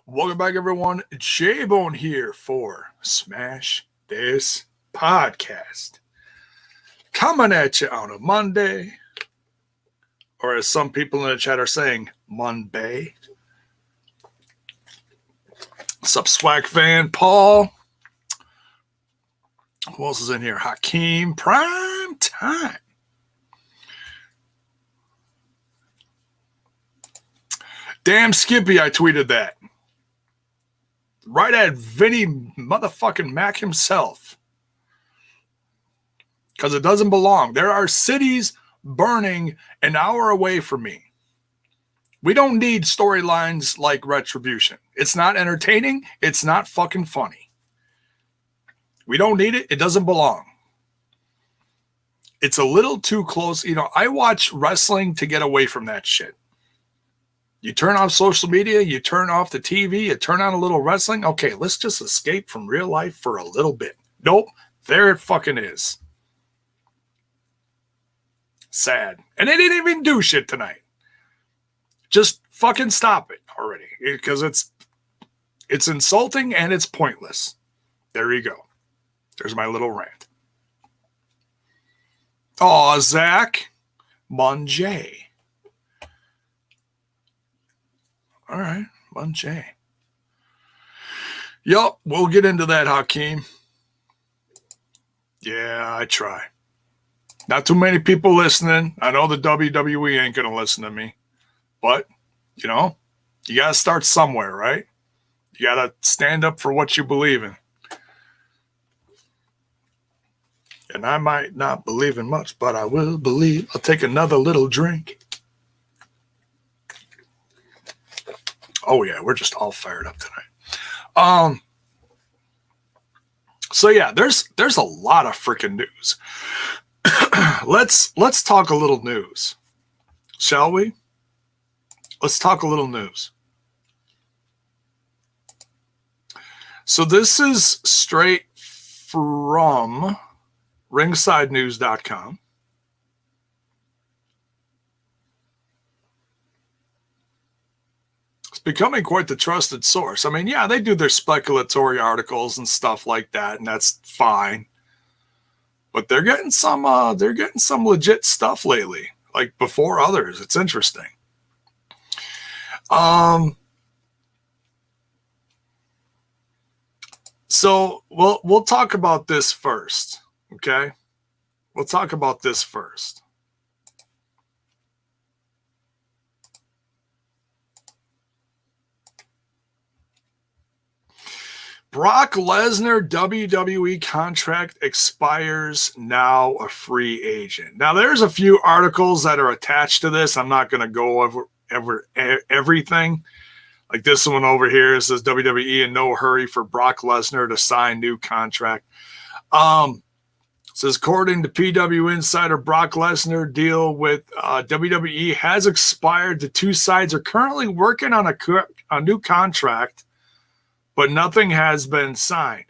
Welcome back, everyone. J-Bone here for Smash This Podcast. Coming at you on a Monday, or as some people in the chat are saying, Monday. What's up, Swag fan? Paul. Who else is in here? Hakim. Prime time. Damn Skippy, I tweeted that. Right at Vinny motherfucking Mac himself. Because it doesn't belong. There are cities burning an hour away from me. We don't need storylines like Retribution. It's not entertaining. It's not fucking funny. We don't need it. It doesn't belong. It's a little too close. You know, I watch wrestling to get away from that shit. You turn off social media, you turn off the TV, you turn on a little wrestling. Okay, let's just escape from real life for a little bit. Nope, there it fucking is. Sad. And they didn't even do shit tonight. Just fucking stop it already. Because it's insulting and it's pointless. There you go. There's my little rant. Aw, Zack. Monjay. All right, Monjay. Yup, we'll get into that, Hakim. Yeah, I try. Not too many people listening. I know the WWE ain't going to listen to me. But, you know, you got to start somewhere, right? You got to stand up for what you believe in. And I might not believe in much, but I will believe. I'll take another little drink. Oh, yeah, we're just all fired up tonight. So, yeah, there's a lot of freaking news. Let's talk a little news, shall we? Let's talk a little news. So this is straight from ringsidenews.com. It's becoming quite the trusted source. I mean, yeah, they do their speculatory articles and stuff like that, and that's fine. But they're getting some legit stuff lately, like before others. It's interesting. So we'll talk about this first, okay? We'll talk about this first. Brock Lesnar WWE contract expires, now a free agent. Now, there's a few articles that are attached to this. I'm not going to go over everything. Like this one over here, it says WWE in no hurry for Brock Lesnar to sign new contract. It says, according to PW Insider, Brock Lesnar deal with WWE has expired. The two sides are currently working on a new contract, but nothing has been signed.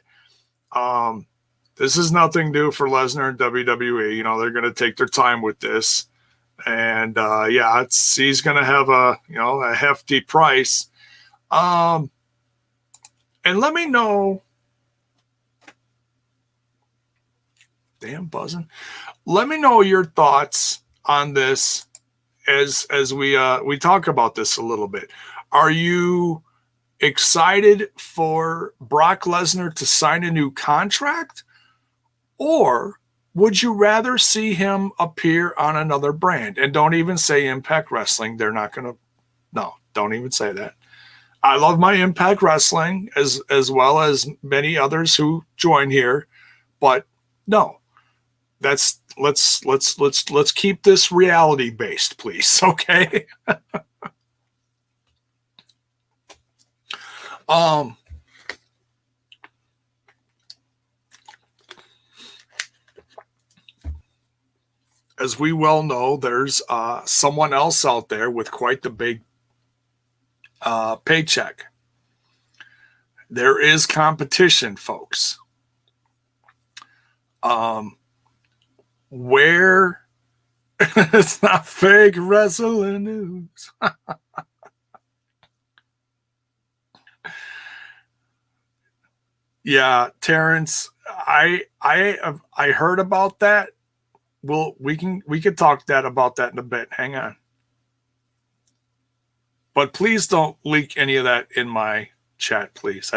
This is nothing new for Lesnar and WWE. You know, they're going to take their time with this. And, yeah, he's going to have a hefty price. And let me know. Damn buzzing. Let me know your thoughts on this as we talk about this a little bit. Are you excited for Brock Lesnar to sign a new contract, or would you rather see him appear on another brand? And don't even say Impact Wrestling. They're not going to. No, don't even say that. I love my Impact Wrestling as well as many others who join here, but no. Let's keep this reality based, please. Okay. As we well know, there's someone else out there with quite the big paycheck. There is competition, folks. Where it's not fake wrestling news. Yeah, Terrence, I heard about that. Well, we can talk about that in a bit. Hang on. But please don't leak any of that in my chat, please.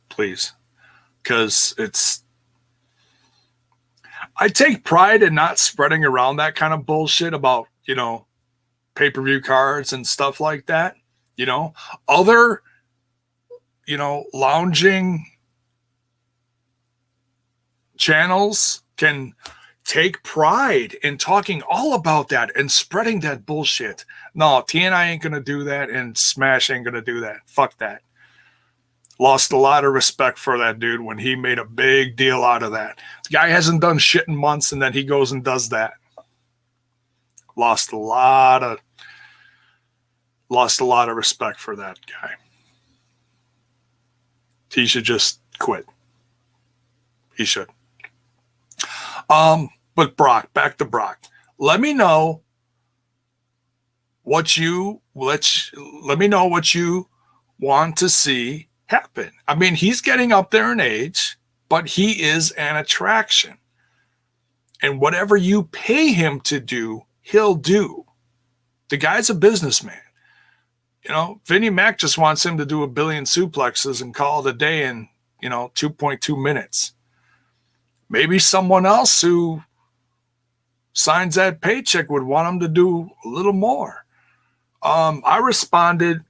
Please. Because I take pride in not spreading around that kind of bullshit about, pay-per-view cards and stuff like that. Other, lounging channels can take pride in talking all about that and spreading that bullshit. No, TNI ain't going to do that, and Smash ain't going to do that. Fuck that. Lost a lot of respect for that dude when he made a big deal out of that. The guy hasn't done shit in months, and then he goes and does that. Lost a lot of respect for that guy. He should just quit. He should. But Brock, back to Brock. Let me know what you want to see happen. I mean, he's getting up there in age, but he is an attraction. And whatever you pay him to do, he'll do. The guy's a businessman. Vinnie Mac just wants him to do 1 billion suplexes and call it a day in, 2.2 minutes. Maybe someone else who signs that paycheck would want him to do a little more. I responded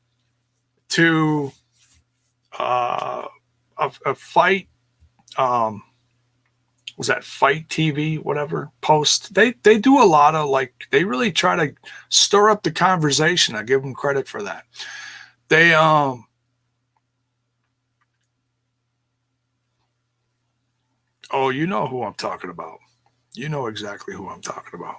to a fight, was that Fight TV, whatever, post. They do a lot of, they really try to stir up the conversation. I give them credit for that. They, oh, you know who I'm talking about. You know exactly who I'm talking about.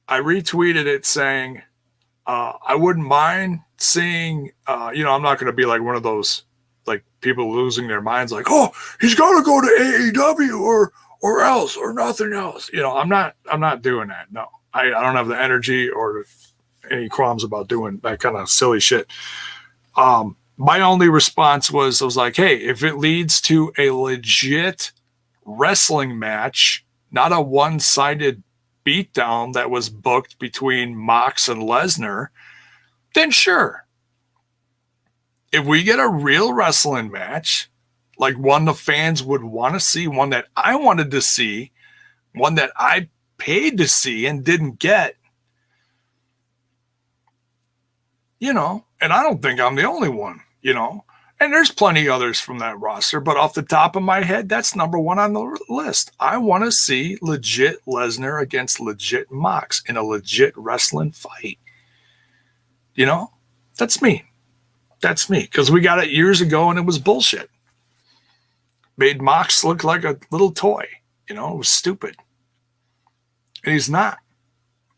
I retweeted it saying, I wouldn't mind seeing, I'm not going to be like one of those, people losing their minds, oh, he's got to go to AEW or else, or nothing else. I'm not doing that. No, I don't have the energy or any qualms about doing that kind of silly shit. My only response was, I was like, hey, if it leads to a legit wrestling match, not a one-sided beatdown that was booked between Mox and Lesnar, then sure. If we get a real wrestling match, like one the fans would want to see, one that I wanted to see, one that I paid to see and didn't get, and I don't think I'm the only one, and there's plenty others from that roster, but off the top of my head, that's number one on the list. I want to see legit Lesnar against legit Mox in a legit wrestling fight. That's me. That's me. Because we got it years ago and it was bullshit. Made Mox look like a little toy. It was stupid. And he's not.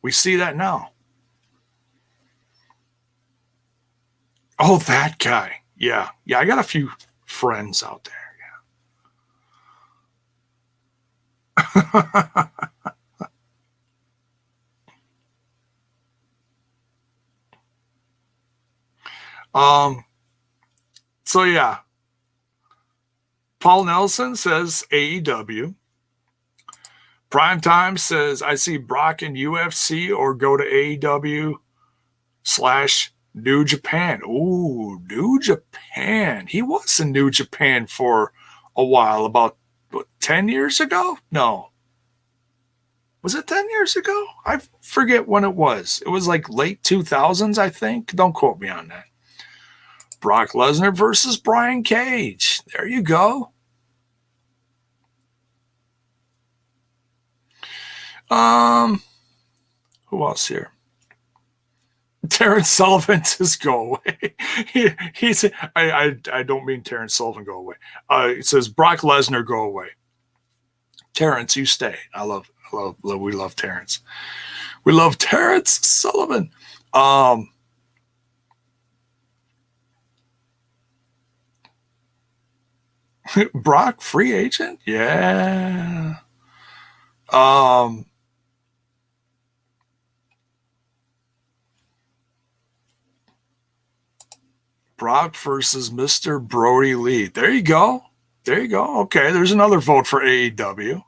We see that now. Oh, that guy. Yeah. Yeah, I got a few friends out there. Yeah. So yeah. Paul Nelson says AEW. Primetime says, I see Brock in UFC or go to AEW/New Japan. Ooh, New Japan. He was in New Japan for a while, about 10 years ago? No. Was it 10 years ago? I forget when it was. It was like late 2000s, I think. Don't quote me on that. Brock Lesnar versus Brian Cage. There you go. Who else here? Terrence Sullivan says go away. He's I don't mean Terrence Sullivan go away. It says Brock Lesnar go away. Terrence, you stay. We love Terrence. We love Terrence Sullivan. Brock, free agent? Yeah. Brock versus Mr. Brody Lee. There you go. There you go. Okay, there's another vote for AEW.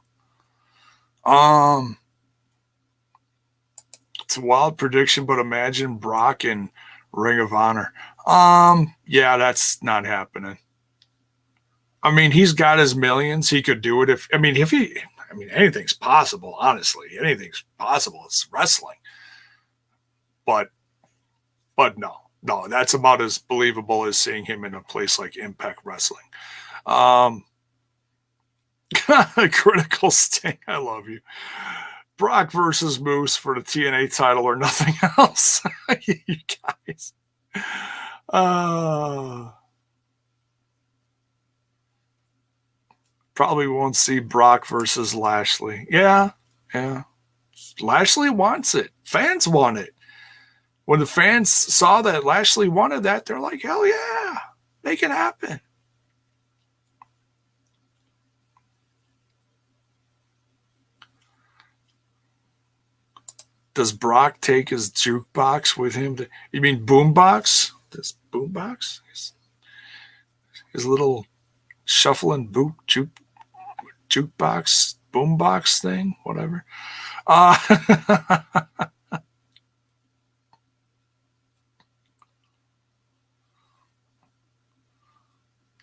It's a wild prediction, but imagine Brock in Ring of Honor. Yeah, that's not happening. I mean, he's got his millions. He could do it anything's possible, honestly. Anything's possible. It's wrestling. But no, that's about as believable as seeing him in a place like Impact Wrestling. Critical Sting, I love you. Brock versus Moose for the TNA title or nothing else. You guys. Probably won't see Brock versus Lashley. Yeah. Lashley wants it. Fans want it. When the fans saw that Lashley wanted that, they're like, hell yeah, make it happen. Does Brock take his jukebox with him? You mean boombox? This boombox? His little shuffling jukebox, boombox thing, whatever.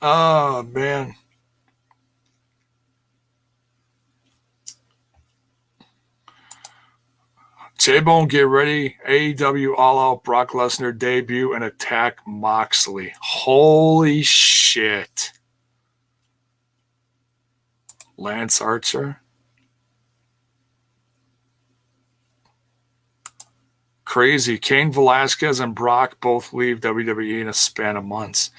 Oh, man. J-Bone, get ready. AEW All Out Brock Lesnar debut and attack Moxley. Holy shit. Lance Archer. Crazy. Cain Velasquez and Brock both leave WWE in a span of months.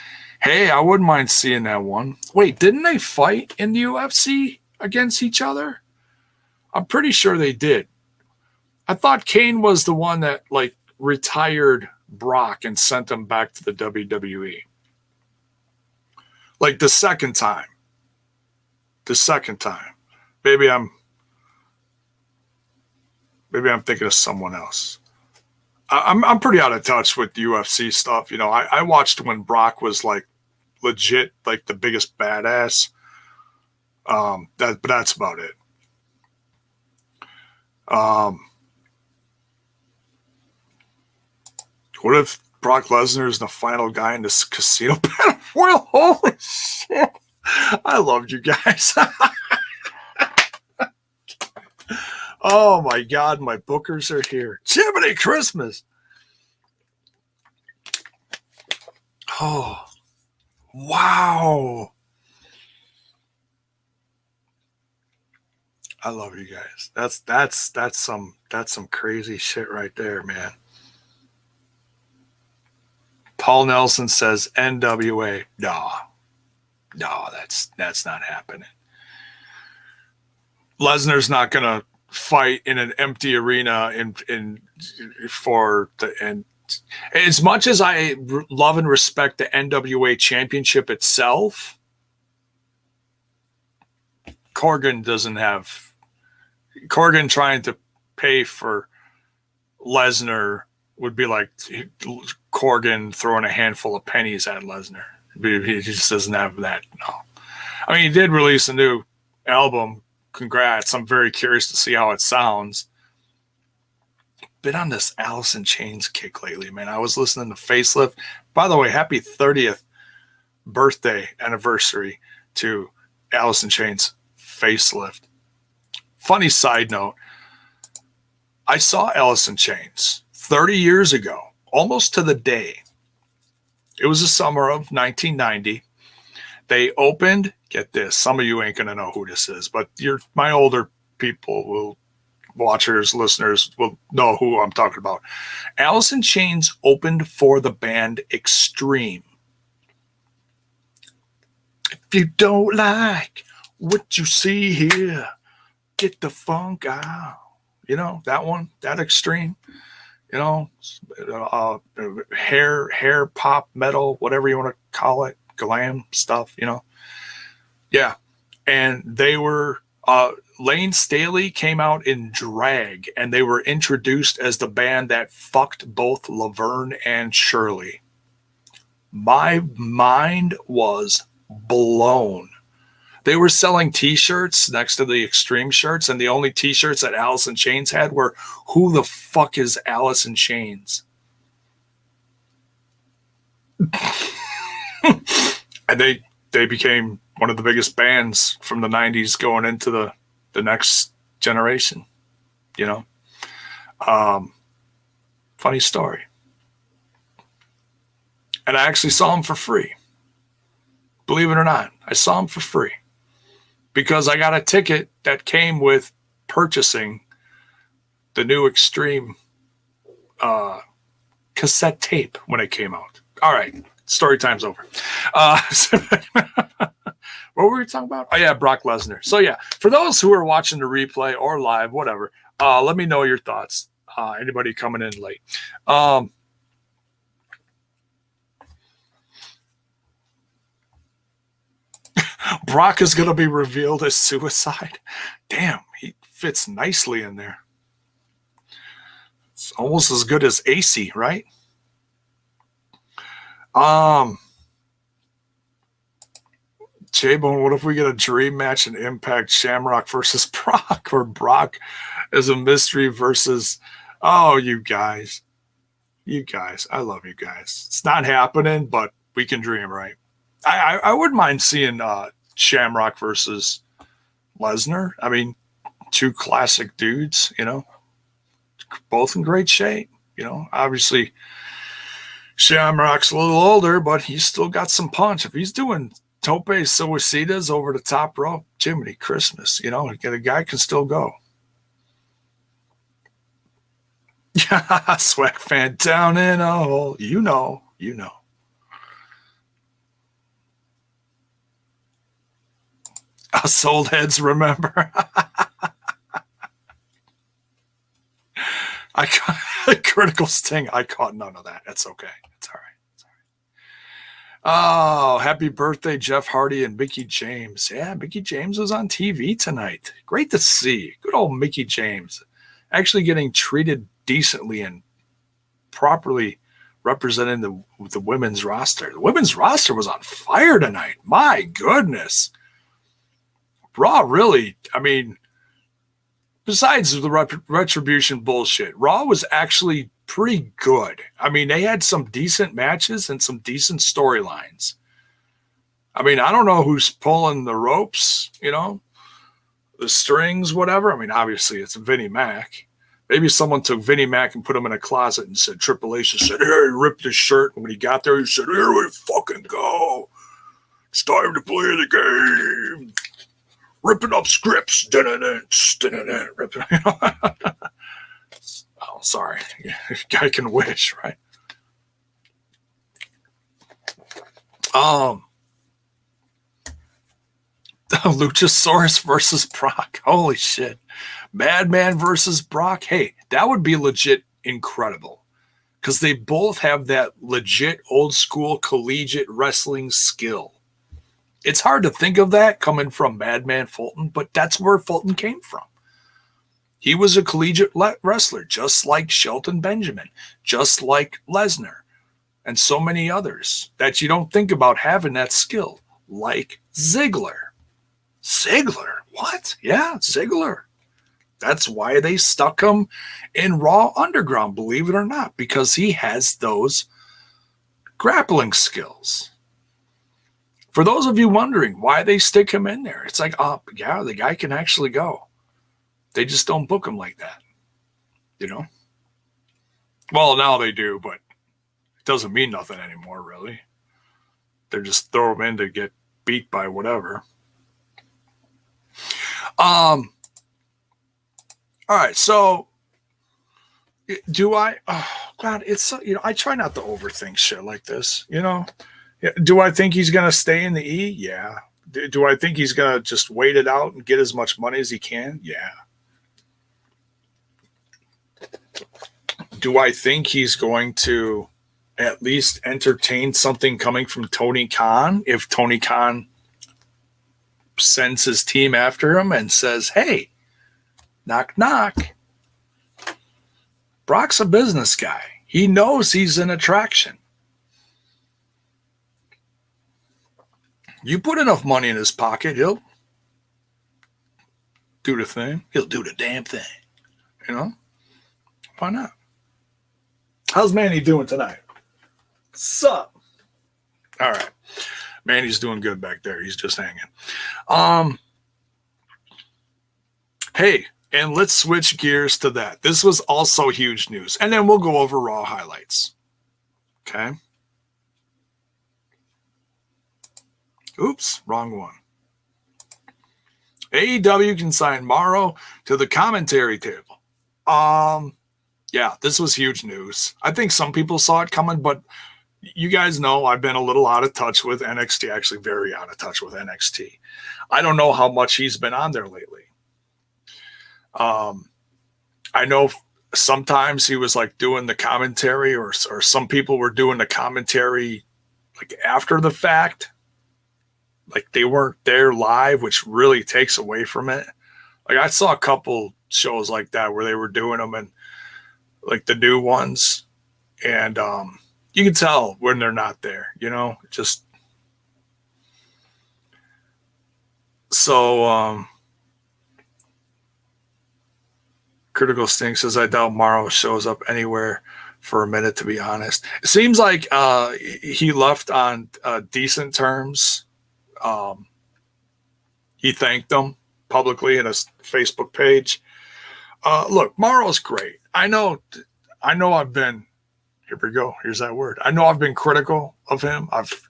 Hey, I wouldn't mind seeing that one. Wait, didn't they fight in the UFC against each other? I'm pretty sure they did. I thought Cain was the one that retired Brock and sent him back to the WWE. Like the second time. Maybe I'm thinking of someone else. I'm pretty out of touch with UFC stuff. You know, I watched when Brock was legit, the biggest badass. But that's about it. What if Brock Lesnar is the final guy in this casino battle royal? Holy shit. I loved you guys. Oh my God, my bookers are here. Jiminy Christmas. Oh, wow. I love you guys. That's some crazy shit right there, man. Paul Nelson says NWA. No, that's not happening. Lesnar's not gonna fight in an empty arena and as much as I love and respect the NWA championship itself, Corgan trying to pay for Lesnar would be like Corgan throwing a handful of pennies at Lesnar. He just doesn't have that. No. I mean, he did release a new album. Congrats. I'm very curious to see how it sounds. Been on this Alice in Chains kick lately, man. I was listening to Facelift. By the way, happy 30th birthday anniversary to Alice in Chains Facelift. Funny side note, I saw Alice in Chains 30 years ago, almost to the day. It was the summer of 1990. They opened, get this, some of you ain't going to know who this is, but my older people watchers, listeners will know who I'm talking about. Alice in Chains opened for the band Extreme. If you don't like what you see here, get the funk out. You know, that one, that Extreme, you know, hair pop metal, whatever you want to call it, glam stuff, you know. Yeah. And they were, Lane Staley came out in drag, and they were introduced as the band that fucked both Laverne and Shirley. My mind was blown. They were selling t-shirts next to the Extreme shirts, and the only t-shirts that Alice in Chains had were, "Who the fuck is Alice in Chains?" And they became one of the biggest bands from the 90s going into the next generation, you know. Funny story. And I actually saw them for free. Believe it or not, I saw them for free because I got a ticket that came with purchasing the new Extreme cassette tape when it came out. All right, story time's over. What were we talking about? Oh, yeah, Brock Lesnar. So, yeah, for those who are watching the replay or live, whatever, let me know your thoughts. Anybody coming in late. Brock is going to be revealed as Suicide. Damn, he fits nicely in there. It's almost as good as AC, right? J-Bone, what if we get a dream match in Impact, Shamrock versus Brock, or Brock as a mystery versus... Oh, you guys. You guys. I love you guys. It's not happening, but we can dream, right? I wouldn't mind seeing Shamrock versus Lesnar. I mean, two classic dudes, you know, both in great shape. You know, obviously Shamrock's a little older, but he's still got some punch. If he's doing tope suicidas over the top rope, Jiminy Christmas, you know, the guy can still go. Yeah, swag fan down in a hole. You know. Us old heads remember. I caught critical sting. I caught none of that. That's okay. It's all right. Oh, happy birthday, Jeff Hardy and Mickie James. Yeah, Mickie James was on TV tonight. Great to see. Good old Mickie James. Actually getting treated decently and properly representing the women's roster. The women's roster was on fire tonight. My goodness. Raw really, I mean, besides the Retribution bullshit, Raw was actually pretty good. I mean, they had some decent matches and some decent storylines. I mean, I don't know who's pulling the ropes, you know, the strings, whatever. I mean, obviously it's Vinnie Mac. Maybe someone took Vinnie Mac and put him in a closet and said, Triple H said, here, he ripped his shirt. And when he got there, he said, here we fucking go. It's time to play the game. Ripping up scripts. Ripping, you know? Oh, sorry. Guy can wish, right? Luchasarus versus Brock. Holy shit. Madman versus Brock. Hey, that would be legit incredible. Because they both have that legit old school collegiate wrestling skill. It's hard to think of that coming from Madman Fulton, but that's where Fulton came from. He was a collegiate wrestler, just like Shelton Benjamin, just like Lesnar, and so many others that you don't think about having that skill, like Ziggler. Ziggler? What? Yeah, Ziggler. That's why they stuck him in Raw Underground, believe it or not, because he has those grappling skills. For those of you wondering why they stick him in there, it's like, oh, yeah, the guy can actually go. They just don't book him like that, you know? Well, now they do, but it doesn't mean nothing anymore, really. They just throw him in to get beat by whatever. All right, so do I? Oh God, it's I try not to overthink shit like this. You know, do I think he's gonna stay in the E? Yeah. Do I think he's gonna just wait it out and get as much money as he can? Yeah. Do I think he's going to at least entertain something coming from Tony Khan if Tony Khan sends his team after him and says, hey, knock, knock. Brock's a business guy. He knows he's an attraction. You put enough money in his pocket, he'll do the thing. He'll do the damn thing. You know? Why not? How's Manny doing tonight? Sup? All right. Manny's doing good back there. He's just hanging. Hey, and let's switch gears to that. This was also huge news. And then we'll go over Raw highlights. Okay? Oops, wrong one. AEW can sign Mauro to the commentary table. Yeah, this was huge news. I think some people saw it coming, but you guys know I've been a little out of touch with NXT, actually very out of touch with NXT. I don't know how much he's been on there lately. I know sometimes he was like doing the commentary or some people were doing the commentary like after the fact. Like they weren't there live, which really takes away from it. Like I saw a couple shows like that where they were doing them and like the new ones. And you can tell when they're not there, you know, just so Critical Stink says, I doubt Mauro shows up anywhere for a minute, to be honest. It seems like he left on decent terms. He thanked them publicly in his Facebook page. Look, Mauro's great. I know I've been, here we go. Here's that word. I know I've been critical of him. I've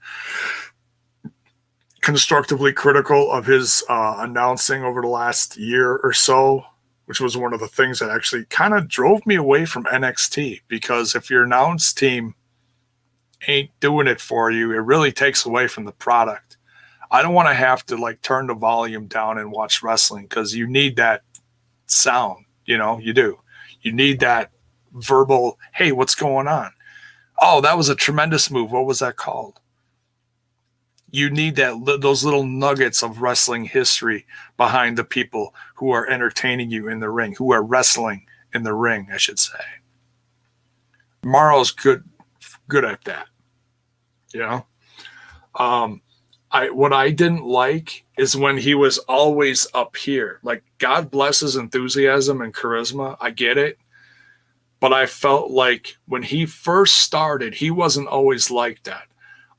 constructively critical of his announcing over the last year or so, which was one of the things that actually kind of drove me away from NXT, because if your announce team ain't doing it for you, it really takes away from the product. I don't want to have to like turn the volume down and watch wrestling, because you need that sound, you know, you do. You need that verbal, hey, what's going on? Oh, that was a tremendous move. What was that called? You need those little nuggets of wrestling history behind the people who are entertaining you in the ring, who are wrestling in the ring, I should say. Mauro's good at that. You know? What I didn't like is when he was always up here. Like, God bless his enthusiasm and charisma. I get it. But I felt like when he first started, he wasn't always like that.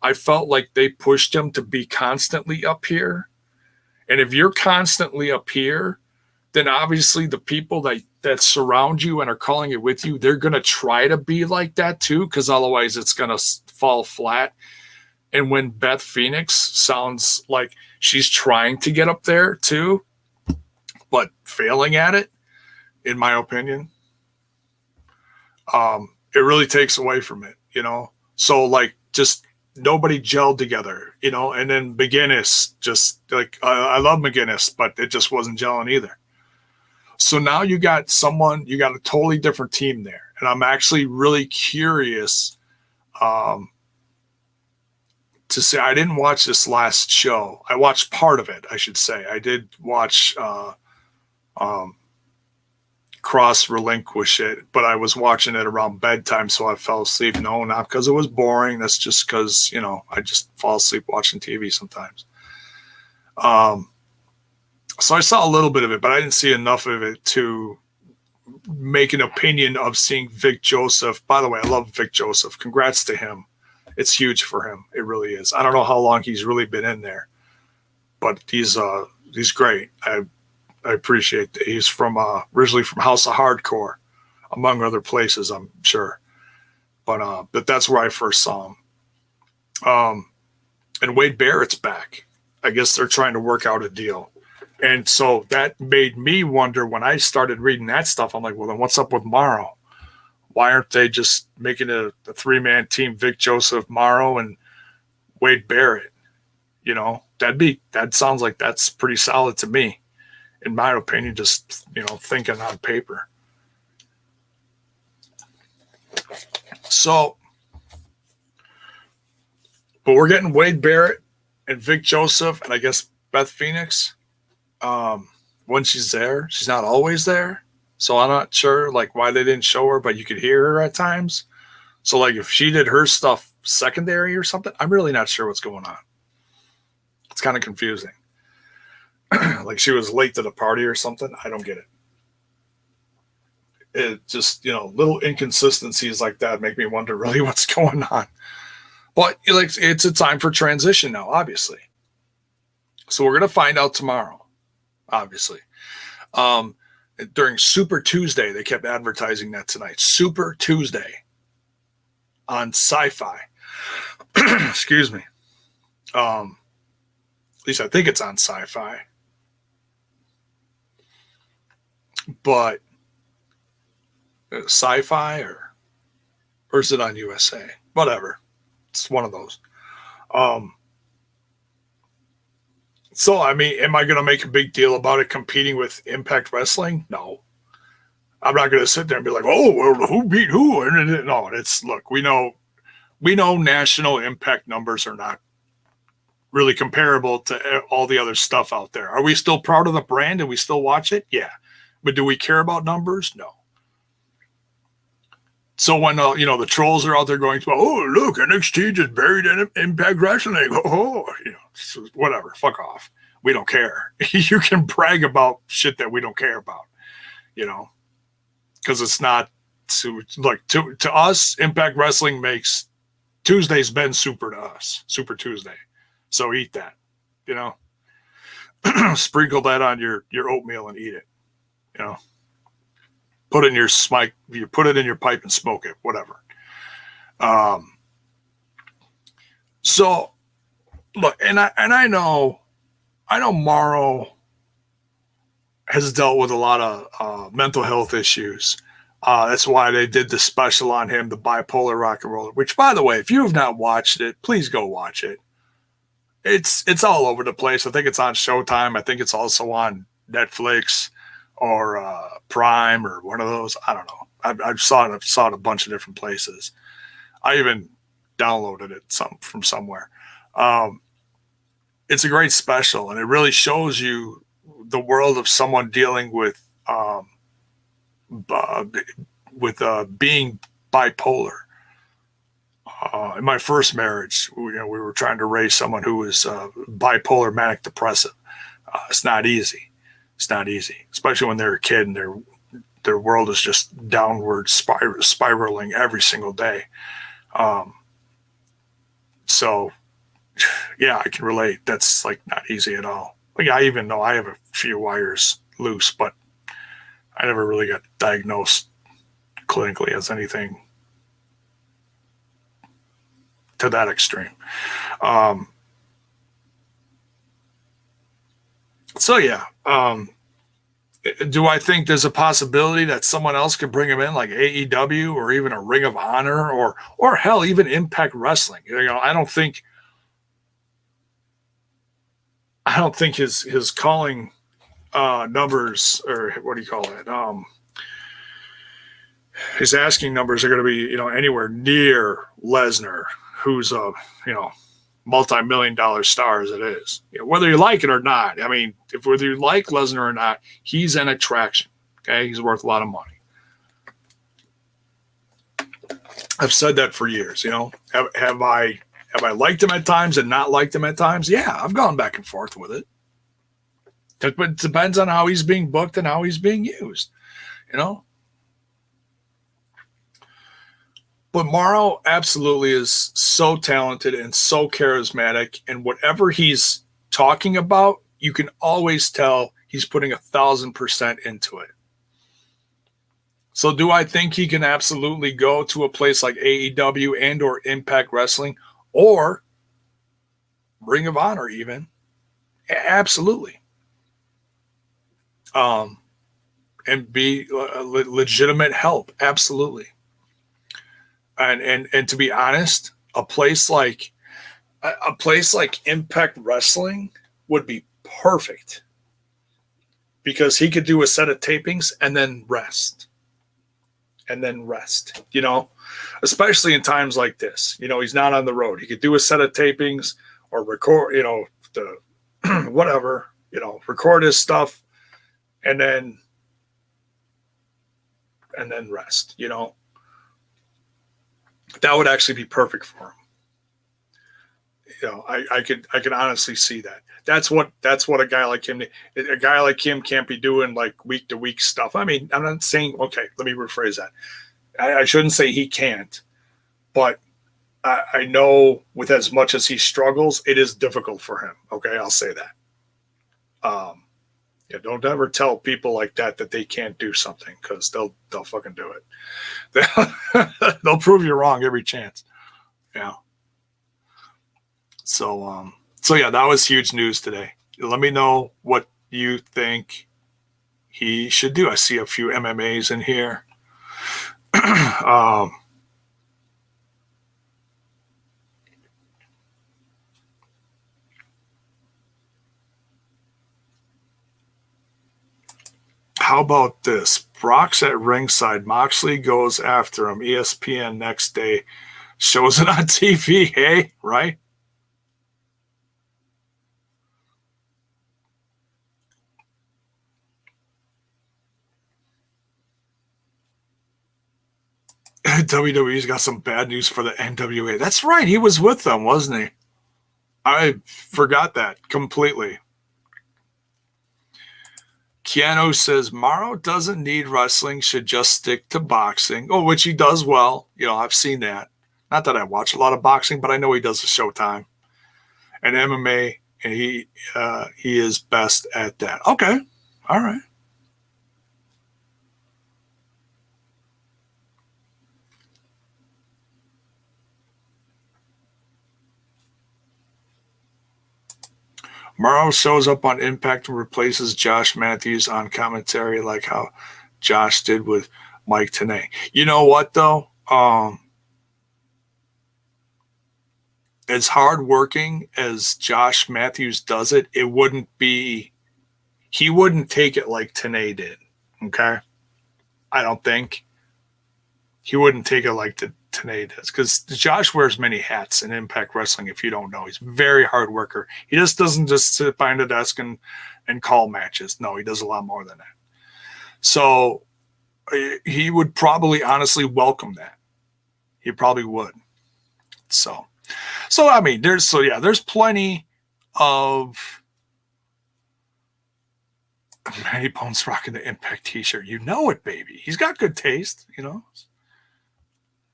I felt like they pushed him to be constantly up here. And if you're constantly up here, then obviously the people that surround you and are calling it with you, they're going to try to be like that too, because otherwise it's going to fall flat. And when Beth Phoenix sounds like she's trying to get up there too, but failing at it, in my opinion, it really takes away from it, you know? So like just nobody gelled together, you know? And then McGinnis, just like, I love McGinnis, but it just wasn't gelling either. So now you got a totally different team there. And I'm actually really curious to say, I didn't watch this last show. I watched part of it, I should say. I did watch Cross relinquish it, but I was watching it around bedtime, so I fell asleep. No, not because it was boring. That's just because, you know, I just fall asleep watching TV sometimes. So I saw a little bit of it, but I didn't see enough of it to make an opinion of seeing Vic Joseph. By the way, I love Vic Joseph. Congrats to him. It's huge for him. It really is. I don't know how long he's really been in there, but he's great. I appreciate that. He's from originally from House of Hardcore, among other places, I'm sure. But that's where I first saw him. And Wade Barrett's back. I guess they're trying to work out a deal. And so that made me wonder when I started reading that stuff. I'm like, well, then what's up with Mauro? Why aren't they just making a three-man team, Vic Joseph, Mauro, and Wade Barrett? You know, that sounds like that's pretty solid to me. In my opinion, just, you know, thinking on paper. So, but we're getting Wade Barrett and Vic Joseph, and I guess Beth Phoenix, when she's there, she's not always there. So I'm not sure like why they didn't show her, but you could hear her at times. So like if she did her stuff secondary or something, I'm really not sure what's going on. It's kind of confusing. Like she was late to the party or something. I don't get it. It just, little inconsistencies like that make me wonder really what's going on. But like it's a time for transition now, obviously. So we're going to find out tomorrow, obviously. During Super Tuesday, they kept advertising that tonight. Super Tuesday on Sci-Fi. Excuse me. At least I think it's on Sci-Fi. But Sci-Fi or is it on USA? Whatever. It's one of those. So, I mean, am I going to make a big deal about it competing with Impact Wrestling? No. I'm not going to sit there and be like, oh, well, who beat who? No, look, we know national Impact numbers are not really comparable to all the other stuff out there. Are we still proud of the brand and we still watch it? Yeah. But do we care about numbers? No. So when, the trolls are out there going, oh, look, NXT just buried in Impact Wrestling. Whatever. Fuck off. We don't care. You can brag about shit that we don't care about, because it's not to us. Impact Wrestling makes Tuesday's been super to us, Super Tuesday. So eat that, sprinkle that on your oatmeal and eat it, put it in your spike, you put it in your pipe and smoke it, whatever. So look, and I know Mauro has dealt with a lot of mental health issues. That's why they did the special on him, the bipolar rock and roller, which, by the way, if you have not watched it, please go watch it. It's all over the place. I think it's on Showtime. I think it's also on Netflix or Prime or one of those. I don't know. I've saw it a bunch of different places. I even downloaded it from somewhere. It's a great special, and it really shows you the world of someone dealing with being bipolar. In my first marriage, we were trying to raise someone who was bipolar manic depressive. It's not easy. It's not easy, especially when they're a kid and their world is just downward spiraling every single day. So, yeah, I can relate. That's like not easy at all. Like I even know I have a few wires loose, but I never really got diagnosed clinically as anything to that extreme. So yeah, do I think there's a possibility that someone else could bring him in, like AEW or even a Ring of Honor or hell, even Impact Wrestling? I don't think his calling numbers, or what do you call it? His asking numbers are going to be, anywhere near Lesnar, who's a, multi-million-dollar star as it is. Whether you like it or not. I mean, whether you like Lesnar or not, he's an attraction. Okay, he's worth a lot of money. I've said that for years. Have I liked him at times and not liked him at times? Yeah, I've gone back and forth with it. It depends on how he's being booked and how he's being used. But Mauro absolutely is so talented and so charismatic, and whatever he's talking about, you can always tell he's putting 1,000% into it. So do I think he can absolutely go to a place like AEW and or Impact Wrestling or Ring of Honor even? Absolutely. And be a legitimate help. Absolutely. And to be honest, a place like Impact Wrestling would be perfect, because he could do a set of tapings and then rest. Especially in times like this. He's not on the road. He could do a set of tapings or record, whatever, record his stuff and then rest, That would actually be perfect for him. I could honestly see that. That's what a guy like him can't be doing, like week to week stuff. I mean, I'm not saying, okay, let me rephrase that. I shouldn't say he can't, but I know with as much as he struggles, it is difficult for him. Okay, I'll say that. Don't ever tell people like that they can't do something, because they'll fucking do it. They'll prove you wrong every chance. Yeah. So yeah, that was huge news today. Let me know what you think he should do. I see a few MMAs in here. How about this? Brock's at ringside. Moxley goes after him. ESPN next day shows it on TV. Hey, right? WWE's got some bad news for the NWA. That's right. He was with them, wasn't he? I forgot that completely. Keanu says Mauro doesn't need wrestling, should just stick to boxing. Oh, which he does well. I've seen that. Not that I watch a lot of boxing, but I know he does the Showtime and MMA, and he is best at that. Okay. All right. Mauro shows up on Impact and replaces Josh Matthews on commentary, like how Josh did with Mike Tenay. You know what, though? As hardworking as Josh Matthews does it, he wouldn't take it like Tenay did. Okay? I don't think. He wouldn't take it like Tenay does, because Josh wears many hats in Impact Wrestling. If you don't know, he's a very hard worker. He just doesn't just sit behind a desk and call matches. No, he does a lot more than that. So he would probably honestly welcome that. He probably would. So I mean, there's plenty of Manny Bones rocking the Impact T-shirt. You know it, baby. He's got good taste.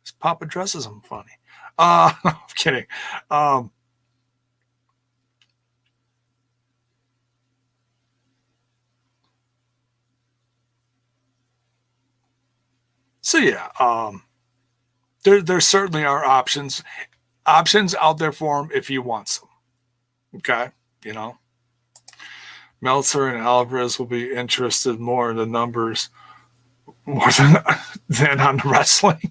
His papa dresses him funny. I'm kidding. So yeah, there certainly are options out there for him if he wants them. Okay, Meltzer and Alvarez will be interested more in the numbers more than on the wrestling.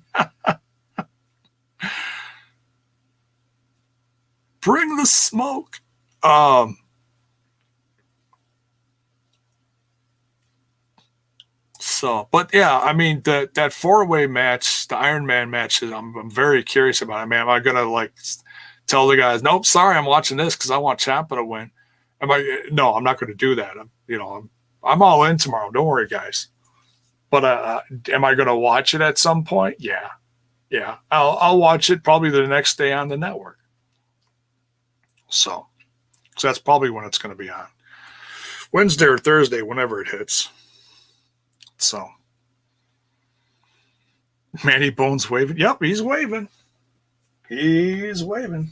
Bring the smoke. But yeah, I mean, that 4-way match, the Iron Man match, I'm very curious about. I mean, am I gonna tell the guys, nope, sorry, I'm watching this because I want Ciampa to win? No, I'm not going to do that. I'm all in tomorrow. Don't worry, guys. But am I going to watch it at some point? Yeah. I'll watch it probably the next day on the network. So that's probably when it's going to be on. Wednesday or Thursday, whenever it hits. So Manny Bones waving. Yep, he's waving. He's waving.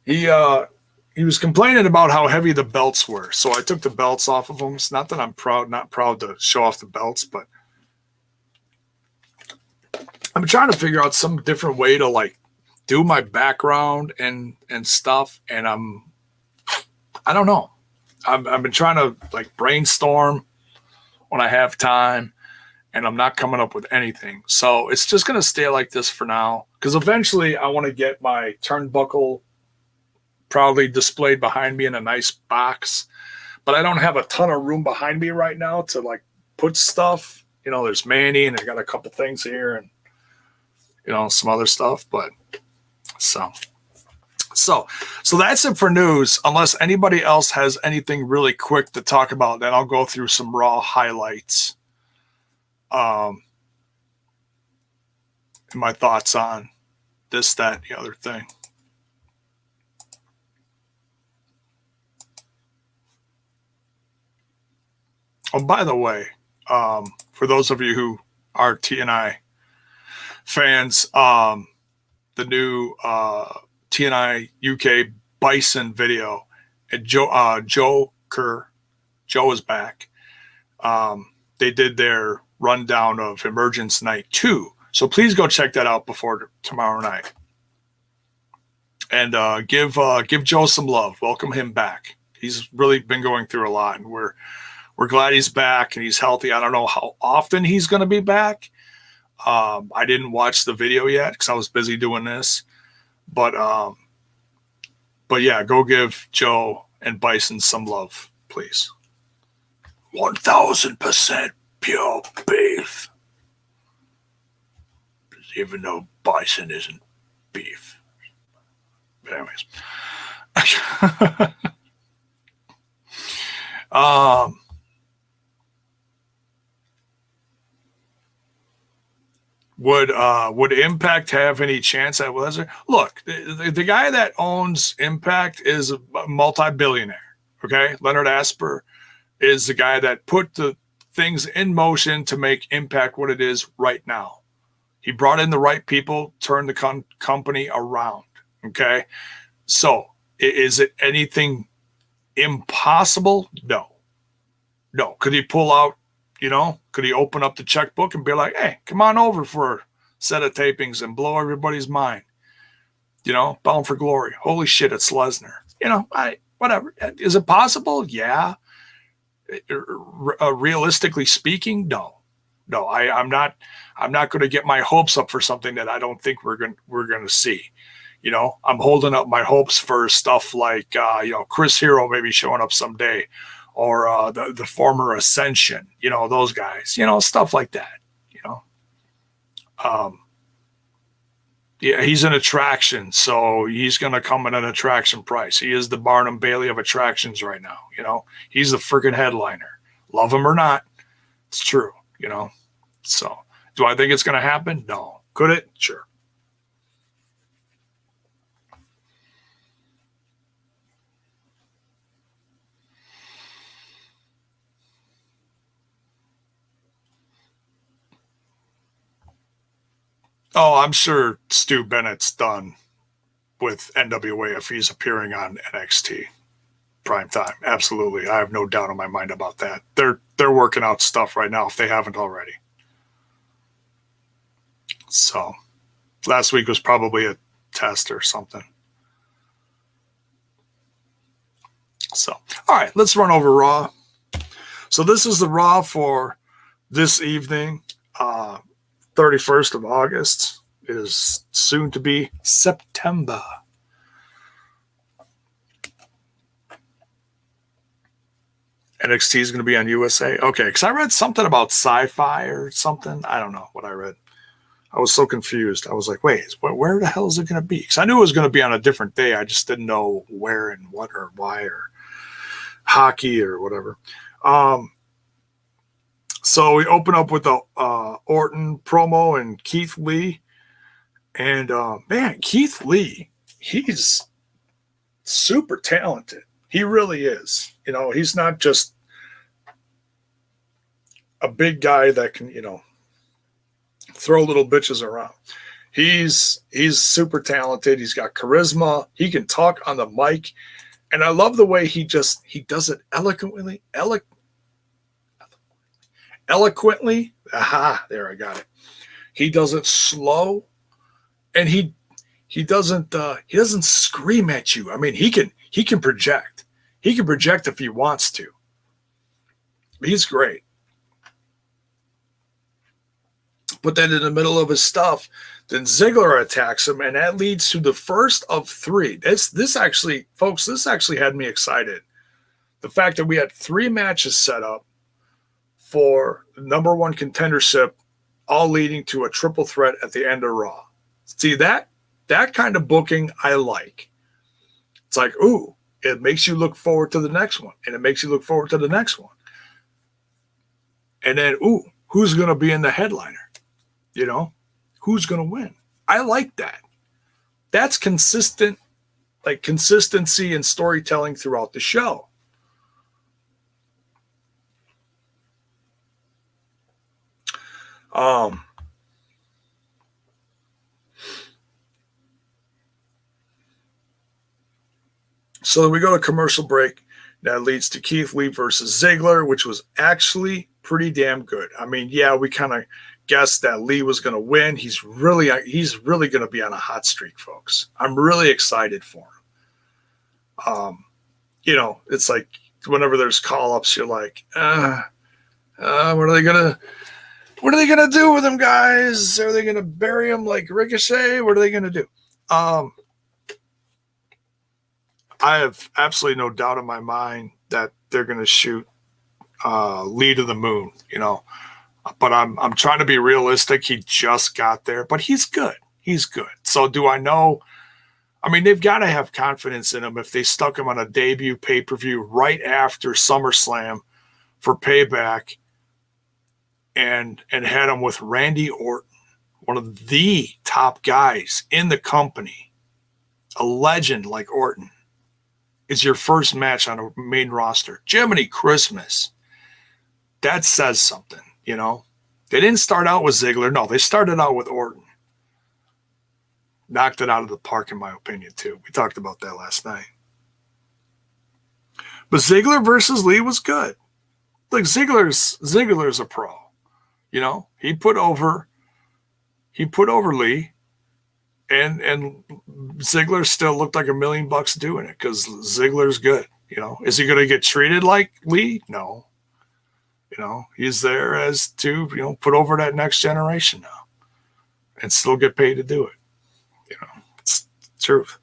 He was complaining about how heavy the belts were. So I took the belts off of him. It's not that I'm not proud to show off the belts, but I'm trying to figure out some different way to do my background and stuff. And I don't know. I've been trying to brainstorm when I have time, and I'm not coming up with anything. So it's just going to stay like this for now, because eventually I want to get my turnbuckle proudly displayed behind me in a nice box. But I don't have a ton of room behind me right now to put stuff. There's Manny, and I got a couple things here and some other stuff. But so So that's it for news. Unless anybody else has anything really quick to talk about, then I'll go through some Raw highlights. And my thoughts on this, that, the other thing. Oh, by the way, for those of you who are TNI fans, the new TNI UK Bison video, and Joe is back. They did their rundown of Emergence Night 2. So please go check that out before tomorrow night. And give Joe some love. Welcome him back. He's really been going through a lot, and we're glad he's back and he's healthy. I don't know how often he's going to be back. I didn't watch the video yet because I was busy doing this. But yeah, go give Joe and Bison some love, please. 1000% pure beef. Even though bison isn't beef. But anyways. Would Impact have any chance at Lesnar? Look, the guy that owns Impact is a multi-billionaire. Okay, Leonard Asper is the guy that put the things in motion to make Impact what it is right now. He brought in the right people, turned the company around. Okay, so is it anything impossible? No. Could he pull out? Could he open up the checkbook and be like, "Hey, come on over for a set of tapings and blow everybody's mind"? Bound for Glory. Holy shit, it's Lesnar. Whatever. Is it possible? Yeah. Realistically speaking, no. I'm not going to get my hopes up for something that I don't think we're going to see. I'm holding up my hopes for stuff like Chris Hero maybe showing up someday, or the former Ascension. Those guys. Stuff like that. Yeah, he's an attraction, so he's going to come at an attraction price. He is the Barnum Bailey of attractions right now. He's the freaking headliner. Love him or not, it's true. So do I think it's going to happen? No. Could it? Sure. Oh, I'm sure Stu Bennett's done with NWA if he's appearing on NXT prime time. Absolutely. I have no doubt in my mind about that. They're working out stuff right now if they haven't already. So last week was probably a test or something. So, all right, let's run over Raw. So this is the Raw for this evening, 31st of August. It is soon to be September. NXT is going to be on USA. Okay, because I read something about sci-fi or something. I don't know what I read. I was so confused. I was like, wait, where the hell is it going to be? Because I knew it was going to be on a different day. I just didn't know where and what or why or hockey or whatever. So we open up with the Orton promo and Keith Lee. And, man, Keith Lee, he's super talented. He really is. He's not just a big guy that can, throw little bitches around. He's super talented. He's got charisma. He can talk on the mic. And I love the way he does it eloquently. Eloquently. Aha, there, I got it. He does it slow. And he doesn't scream at you. I mean, he can project. He can project if he wants to. He's great. But then in the middle of his stuff, then Ziggler attacks him, and that leads to the first of three. This actually, folks, this actually had me excited. The fact that we had 3 matches set up for the number one contendership, all leading to a triple threat at the end of Raw. See, that kind of booking I like. It's like, ooh, it makes you look forward to the next one, and it makes you look forward to the next one. And then, ooh, who's going to be in the headliner? You know, who's going to win? I like that. That's consistent, like consistency and storytelling throughout the show. So we go to commercial break. That leads to Keith Lee versus Ziggler, which was actually pretty damn good. I mean, yeah, we kind of guessed that Lee was going to win. He's really going to be on a hot streak, folks. I'm really excited for him. You know, it's like whenever there's call-ups, you're like, what are they gonna do with him, guys? Are they gonna bury him like Ricochet? What are they gonna do? I have absolutely no doubt in my mind that they're gonna shoot Lee to the moon, you know. But I'm trying to be realistic. He just got there, but he's good. He's good. So do I know? I mean, they've got to have confidence in him if they stuck him on a debut pay-per-view right after SummerSlam for Payback and had him with Randy Orton, one of the top guys in the company, a legend like Orton, is your first match on a main roster. Jiminy Christmas. That says something, you know. They didn't start out with Ziggler. No, they started out with Orton. Knocked it out of the park, in my opinion, too. We talked about that last night. But Ziggler versus Lee was good. Look, Ziggler's a pro. You know, he put over Lee, and Ziggler still looked like $1 million doing it because Ziggler's good. You know, is he going to get treated like Lee? No. You know, he's there as to, you know, put over that next generation now and still get paid to do it. You know, it's the truth.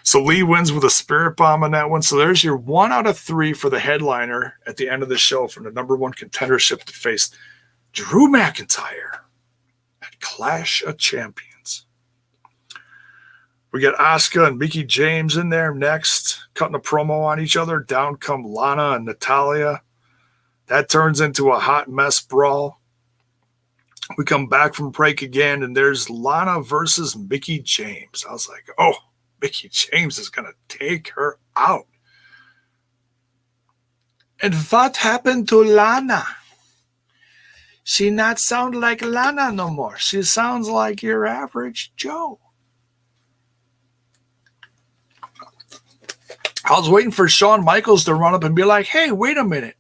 So Lee wins with a spirit bomb on that one. So there's your 1 out of 3 for the headliner at the end of the show from the number 1 contendership to face Drew McIntyre at Clash of Champions. We got Asuka and Mickie James in there next, cutting a promo on each other. Down come Lana and Natalya. That turns into a hot mess brawl. We come back from break again, and there's Lana versus Mickie James. I was like, oh, Mickie James is going to take her out. And what happened to Lana? She not sound like Lana no more. She sounds like your average Joe. I was waiting for Shawn Michaels to run up and be like, hey, wait a minute.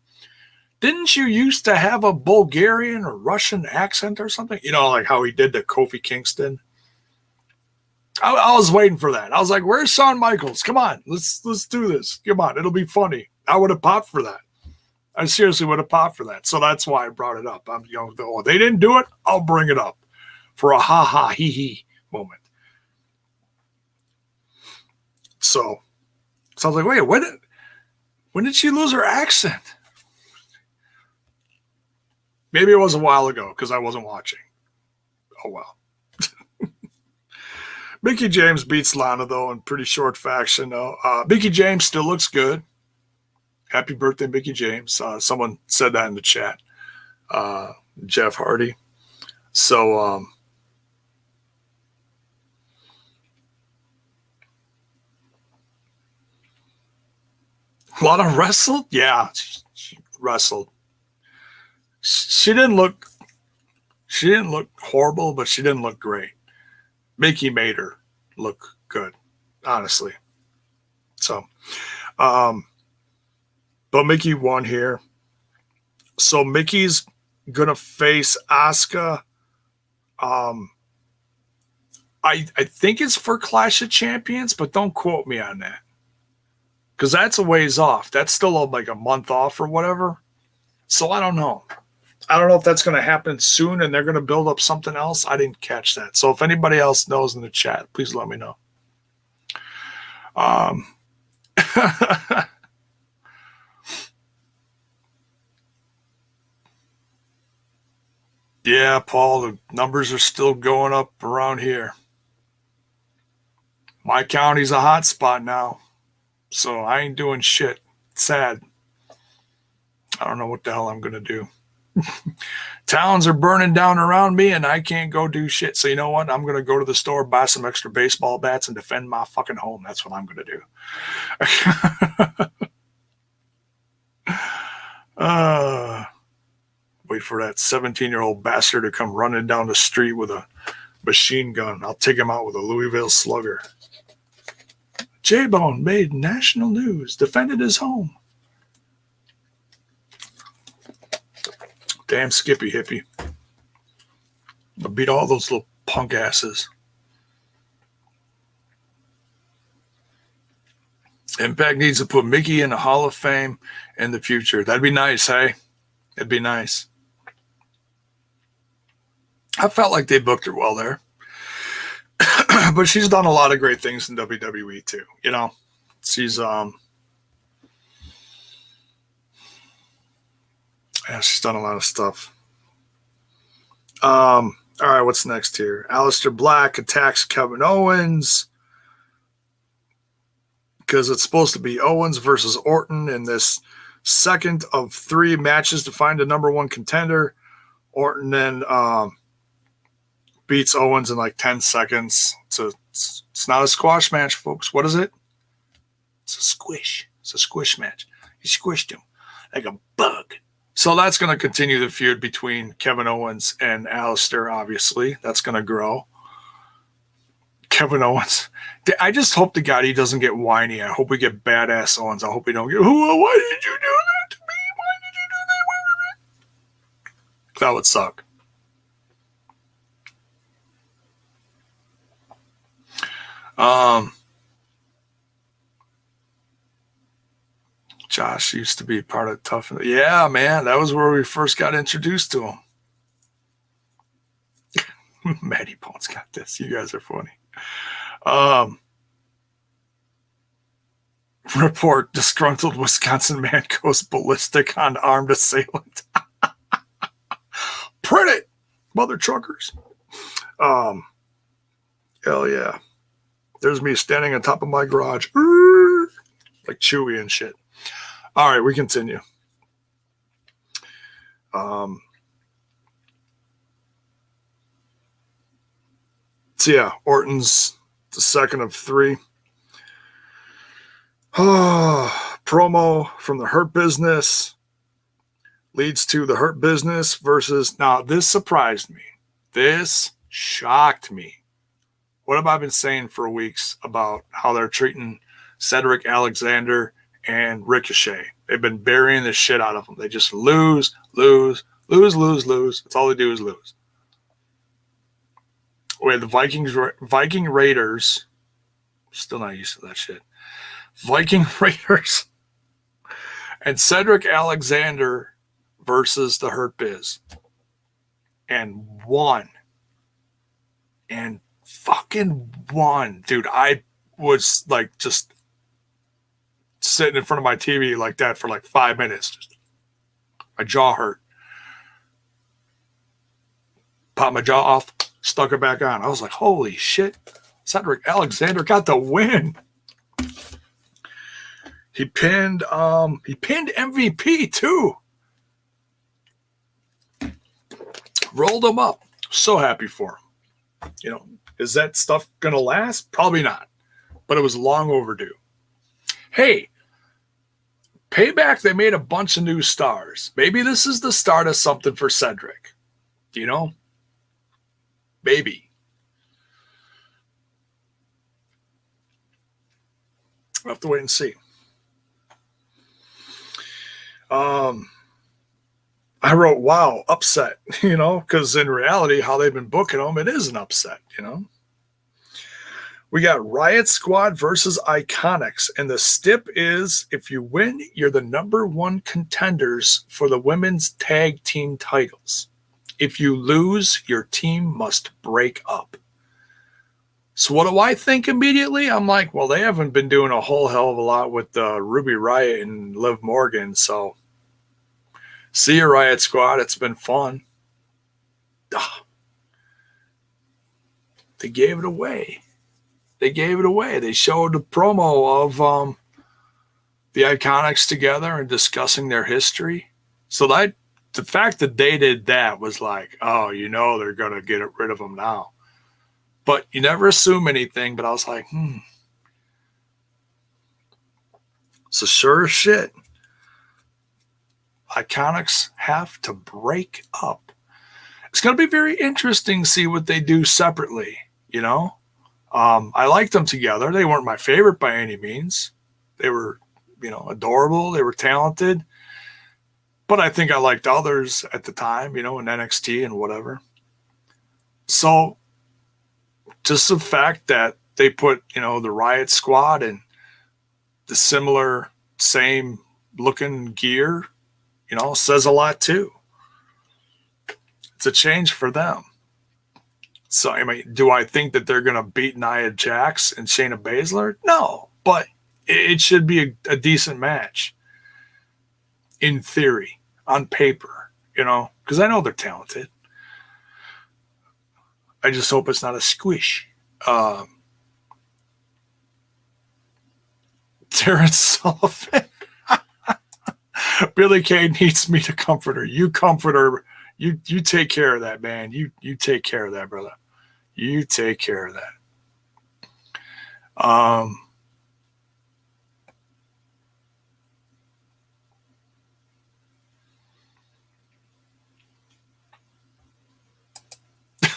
Didn't you used to have a Bulgarian or Russian accent or something? You know, like how he did to Kofi Kingston. I was waiting for that. I was like, where's Shawn Michaels? Come on, let's do this. Come on, it'll be funny. I would have popped for that. I seriously would have popped for that. So that's why I brought it up. I'm, you know, they didn't do it. I'll bring it up for a ha ha hee hee moment. So I was like, wait, when did she lose her accent? Maybe it was a while ago because I wasn't watching. Oh, well. Mickie James beats Lana, though, in pretty short fashion, though. Mickie James still looks good. Happy birthday, Mickie James. Someone said that in the chat. Jeff Hardy. So, Lana wrestled? Yeah, she wrestled. She didn't look horrible, but she didn't look great. Mickie made her look good, honestly. So, but Mickie won here. So Mickey's gonna face Asuka. I think it's for Clash of Champions, but don't quote me on that. Because that's a ways off. That's still like a month off or whatever. So I don't know. I don't know if that's going to happen soon and they're going to build up something else. I didn't catch that. So if anybody else knows in the chat, please let me know. Yeah, Paul, the numbers are still going up around here. My county's a hot spot now. So I ain't doing shit. Sad. I don't know what the hell I'm going to do. Towns are burning down around me and I can't go do shit. So you know what? I'm going to go to the store, buy some extra baseball bats and defend my fucking home. That's what I'm going to do. Wait for that 17-year-old bastard to come running down the street with a machine gun. I'll take him out with a Louisville Slugger. J-Bone made national news, defended his home. Damn Skippy Hippie. I'll beat all those little punk asses. Impact needs to put Mickie in the Hall of Fame in the future. That'd be nice, hey? It'd be nice. I felt like they booked her well there. But she's done a lot of great things in WWE too. You know, she's yeah, she's done a lot of stuff. All right, what's next here? Aleister Black attacks Kevin Owens because it's supposed to be Owens versus Orton in this second of 3 matches to find a number 1 contender. Orton then beats Owens in like 10 seconds. It's not a squash match, folks. What is it? It's a squish. It's a squish match. He squished him like a bug. So that's going to continue the feud between Kevin Owens and Aleister, obviously. That's going to grow. Kevin Owens. I just hope to God he doesn't get whiny. I hope we get badass Owens. I hope we don't get, why did you do that to me? Why did you do that? That would suck. Josh used to be part of Tough. Yeah, man, that was where we first got introduced to him. Matty Bones got this. You guys are funny. Report: disgruntled Wisconsin man goes ballistic on armed assailant. Print it, mother truckers. Hell yeah. There's me standing on top of my garage. Like Chewy and shit. All right, we continue. So yeah, Orton's the second of 3. Promo from the Hurt Business leads to the Hurt Business versus... Now, this surprised me. This shocked me. What have I been saying for weeks about how they're treating Cedric Alexander and Ricochet? They've been burying the shit out of them. They just lose. That's all they do is lose. Wait, the Viking Raiders, still not used to that shit. Viking Raiders and Cedric Alexander versus the Hurt Biz. And won. And fucking won. Dude, I was like just sitting in front of my TV like that for like 5 minutes. Just, my jaw hurt. Popped my jaw off, stuck it back on. I was like, holy shit. Cedric Alexander got the win. He pinned MVP too. Rolled him up. So happy for him. You know, is that stuff gonna last? Probably not. But it was long overdue. Hey, Payback, they made a bunch of new stars. Maybe this is the start of something for Cedric. You know? Maybe. We'll have to wait and see. I wrote, wow, upset, you know, because in reality, how they've been booking them, it is an upset, you know. We got Riot Squad versus Iconics, and the stip is, if you win, you're the number 1 contenders for the women's tag team titles. If you lose, your team must break up. So what do I think immediately? I'm like, well, they haven't been doing a whole hell of a lot with Ruby Riot and Liv Morgan, so see you, Riot Squad. It's been fun. They gave it away. They showed the promo the Iconics together and discussing their history. So that the fact that they did that was like, oh, they're going to get rid of them now. But you never assume anything. But I was like, So sure as shit, Iconics have to break up. It's going to be very interesting to see what they do separately, I liked them together. They weren't my favorite by any means. They were, adorable. They were talented. But I think I liked others at the time, in NXT and whatever. So just the fact that they put, the Riot Squad in the similar, same looking gear, says a lot too. It's a change for them. So, do I think that they're going to beat Nia Jax and Shayna Baszler? No, but it should be a decent match. In theory, on paper, because I know they're talented. I just hope it's not a squish. Terrence Sullivan. Billy Kay needs me to comfort her. You comfort her. You take care of that, man. You take care of that, brother. You take care of that.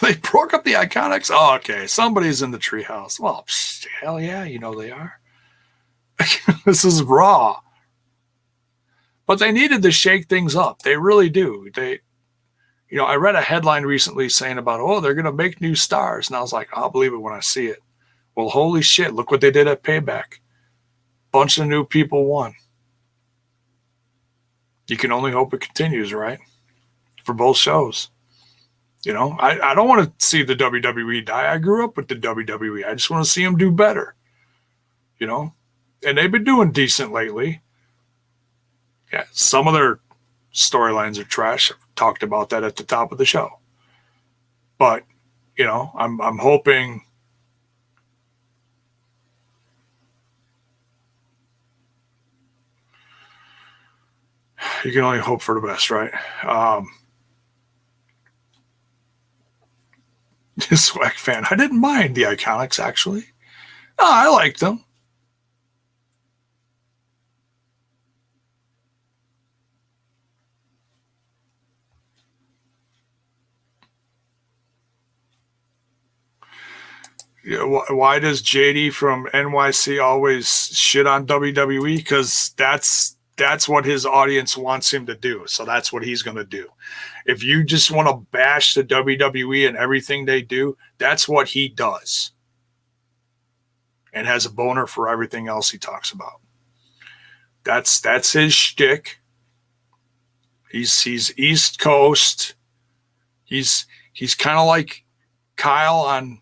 They broke up the Iconics? Oh, okay. Somebody's in the treehouse. Well, hell yeah, they are. This is Raw. But they needed to shake things up. They really do. I read a headline recently saying about, they're going to make new stars. And I was like, I'll believe it when I see it. Well, holy shit, look what they did at Payback. Bunch of new people won. You can only hope it continues, right? For both shows. I don't want to see the WWE die. I grew up with the WWE. I just want to see them do better. And they've been doing decent lately. Yeah, some of their storylines are trash. I've talked about that at the top of the show. But, I'm hoping you can only hope for the best, right? Swag fan. I didn't mind the Iconics, actually. No, I liked them. Why does JD from NYC always shit on WWE? Because that's what his audience wants him to do. So that's what he's going to do. If you just want to bash the WWE and everything they do, that's what he does. And has a boner for everything else he talks about. That's his shtick. He's East Coast. He's kind of like Kyle on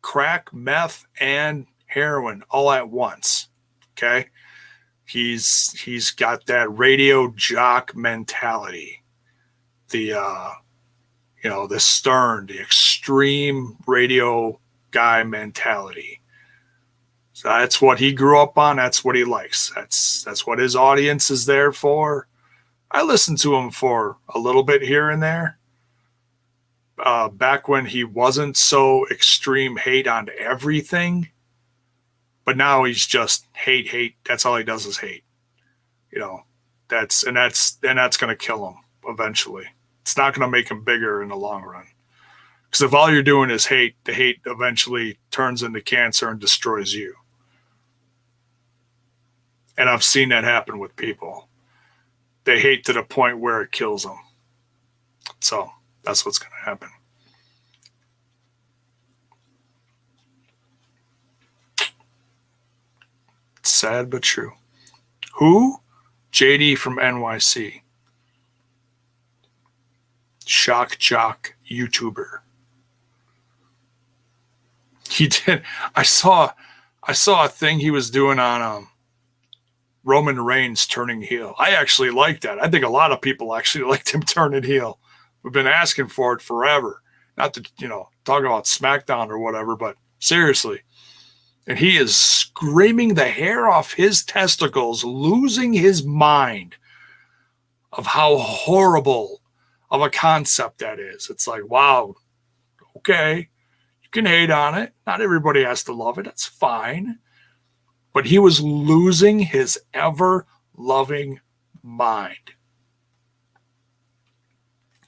crack, meth, and heroin all at once. Okay? He's got that radio jock mentality. The the stern, the extreme radio guy mentality. So that's what he grew up on. That's what he likes. That's what his audience is there for. I listened to him for a little bit here and there. Back when he wasn't so extreme hate on everything. But now he's just hate. That's all he does is hate. That's going to kill him eventually. It's not going to make him bigger in the long run. Because if all you're doing is hate, the hate eventually turns into cancer and destroys you. And I've seen that happen with people. They hate to the point where it kills them. So that's what's going to happen. Sad but true. Who? JD from NYC. Shock jock YouTuber. He did. I saw a thing he was doing on Roman Reigns turning heel. I actually like that. I think a lot of people actually liked him turning heel. We've been asking for it forever. Not to, talk about SmackDown or whatever, but seriously, And he is screaming the hair off his testicles, losing his mind of how horrible of a concept that is. It's like, wow, okay, you can hate on it. Not everybody has to love it. That's fine. But he was losing his ever-loving mind.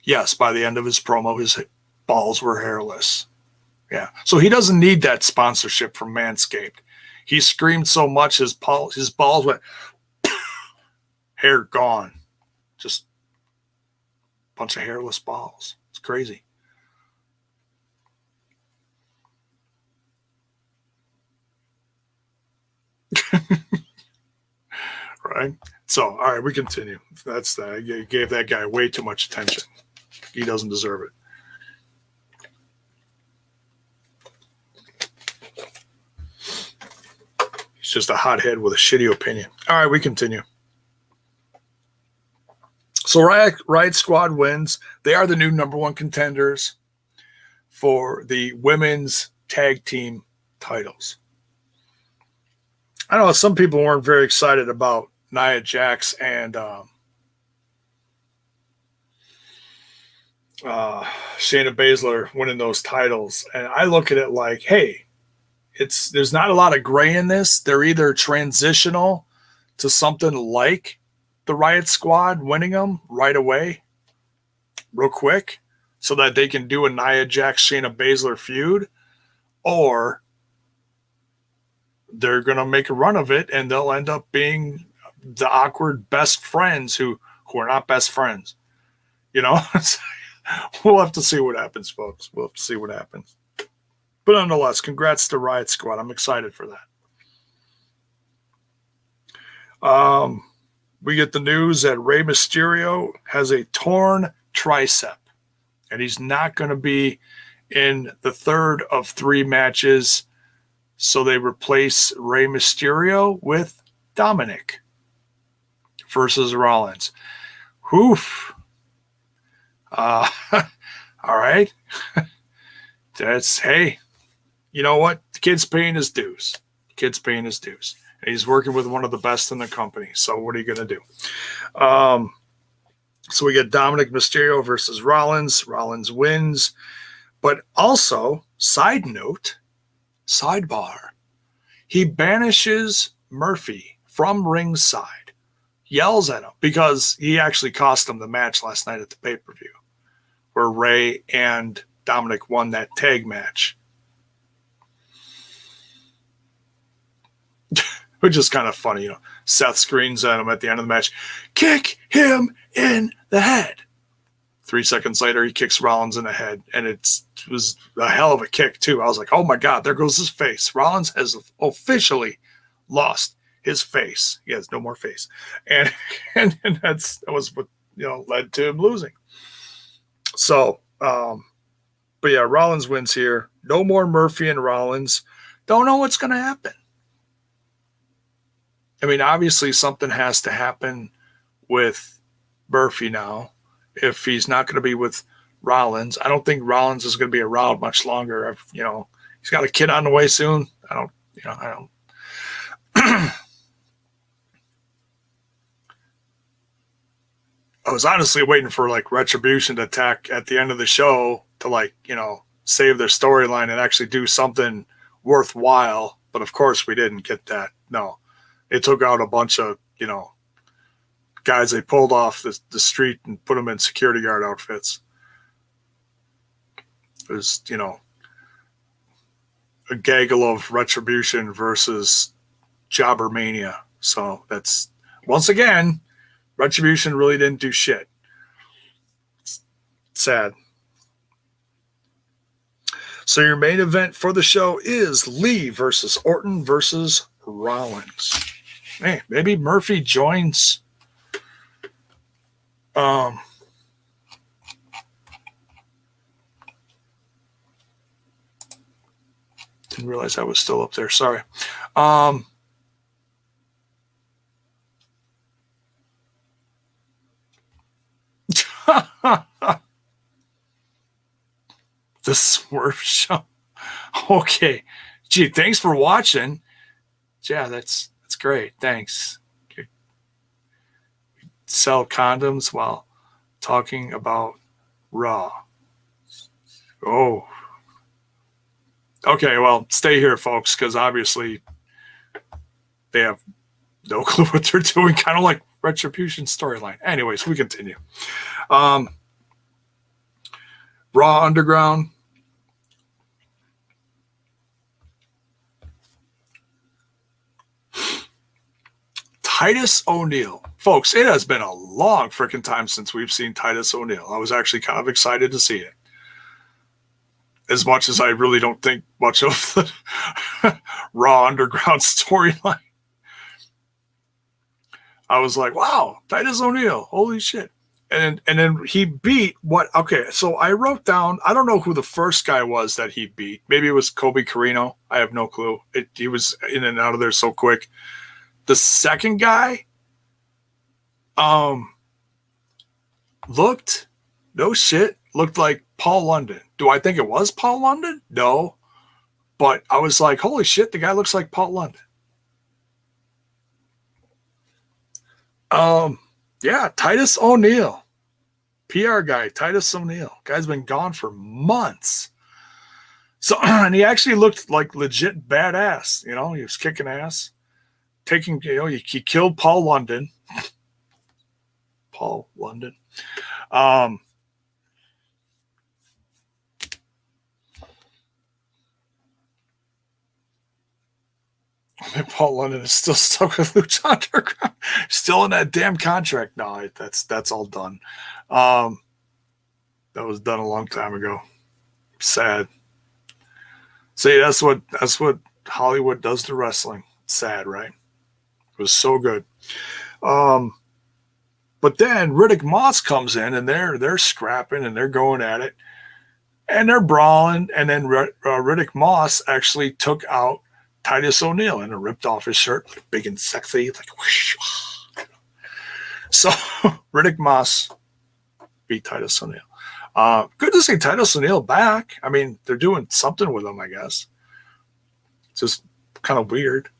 Yes, by the end of his promo, his balls were hairless. Yeah, so he doesn't need that sponsorship from Manscaped. He screamed so much, his balls went, hair gone. Just a bunch of hairless balls. It's crazy. Right? So, all right, we continue. That's that. You gave that guy way too much attention. He doesn't deserve it. He's just a hothead with a shitty opinion. All right, we continue. So Riot Squad wins. They are the new #1 contenders for the women's tag team titles. I know some people weren't very excited about Nia Jax and Shayna Baszler winning those titles. And I look at it like, hey, there's not a lot of gray in this. They're either transitional to something like the Riot Squad winning them right away, real quick, so that they can do a Nia Jax Shayna Baszler feud, or they're going to make a run of it and they'll end up being the awkward best friends who are not best friends. You know, we'll have to see what happens, folks. We'll have to see what happens. But nonetheless, congrats to Riot Squad. I'm excited for that. We get the news that Rey Mysterio has a torn tricep, and he's not going to be in the third of 3 matches. So they replace Rey Mysterio with Dominic versus Rollins. Oof. All right. Hey, you know what? The kid's paying his dues. And he's working with one of the best in the company. So what are you going to do? So we get Dominic Mysterio versus Rollins. Rollins wins. But also, sidebar, he banishes Murphy from ringside, yells at him, because he actually cost him the match last night at the pay-per-view, where Rey and Dominic won that tag match. Which is kind of funny, you know. Seth screams at him at the end of the match, kick him in the head. 3 seconds later, he kicks Rollins in the head, and it was a hell of a kick, too. I was like, oh, my God, there goes his face. Rollins has officially lost his face. He has no more face. And that was what, led to him losing. So, but yeah, Rollins wins here. No more Murphy and Rollins. Don't know what's going to happen. I mean, obviously something has to happen with Murphy now if he's not going to be with Rollins. I don't think Rollins is going to be around much longer. He's got a kid on the way soon. I don't. I was honestly waiting for Retribution to attack at the end of the show to save their storyline and actually do something worthwhile. But of course we didn't get that. No. They took out a bunch of, guys they pulled off the street and put them in security guard outfits. There's, a gaggle of Retribution versus Jobber Mania. So that's, once again, Retribution really didn't do shit. It's sad. So your main event for the show is Lee versus Orton versus Rollins. Hey, maybe Murphy joins. Didn't realize I was still up there. Sorry. The Swerve Show. Okay. Gee, thanks for watching. Yeah, that's great. Thanks. Okay. Sell condoms while talking about Raw. Oh. Okay, well, stay here, folks, because obviously they have no clue what they're doing, kind of like Retribution storyline. Anyways, we continue. Raw Underground. Titus O'Neil. Folks, it has been a long freaking time since we've seen Titus O'Neil. I was actually kind of excited to see it. As much as I really don't think much of the Raw Underground storyline. I was like, wow, Titus O'Neil, holy shit. And then he beat what? Okay, so I wrote down, I don't know who the first guy was that he beat. Maybe it was Kobe Carino. I have no clue. He was in and out of there so quick. The second guy looked like Paul London. Do I think it was Paul London? No. But I was like, holy shit, the guy looks like Paul London. Yeah, Titus O'Neil. PR guy, Titus O'Neil. Guy's been gone for months. So, and he actually looked like legit badass. You know, he was kicking ass. He killed Paul London. Paul London. Paul London is still stuck with Lucha Underground. Still in that damn contract. No, that's all done. That was done a long time ago. Sad. See, that's what Hollywood does to wrestling. Sad, right? It was so good. But then Riddick Moss comes in and they're scrapping and they're going at it and they're brawling. And then Riddick Moss actually took out Titus O'Neil and ripped off his shirt, like big and sexy, like whoosh. So Riddick Moss beat Titus O'Neil. Good to see Titus O'Neil back. I mean, they're doing something with him, I guess. It's just kind of weird.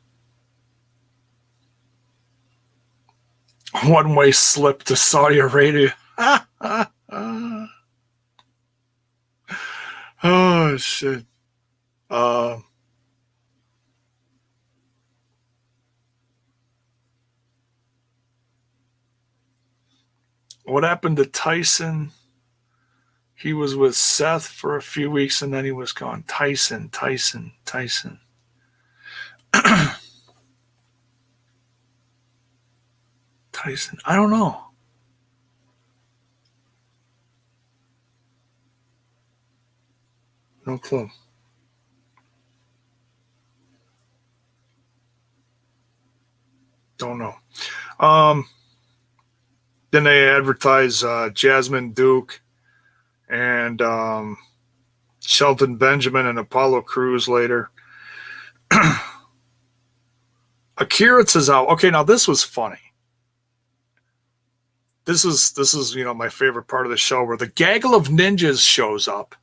One-way slip to Saudi Arabia. Oh, shit. What happened to Tyson? He was with Seth for a few weeks and then he was gone. Tyson. Tyson. I don't know. No clue. Don't know. Then they advertise Jasmine Duke and Shelton Benjamin and Apollo Crews later. Akira Tozawa. Okay, now this was funny. This is my favorite part of the show where the gaggle of ninjas shows up.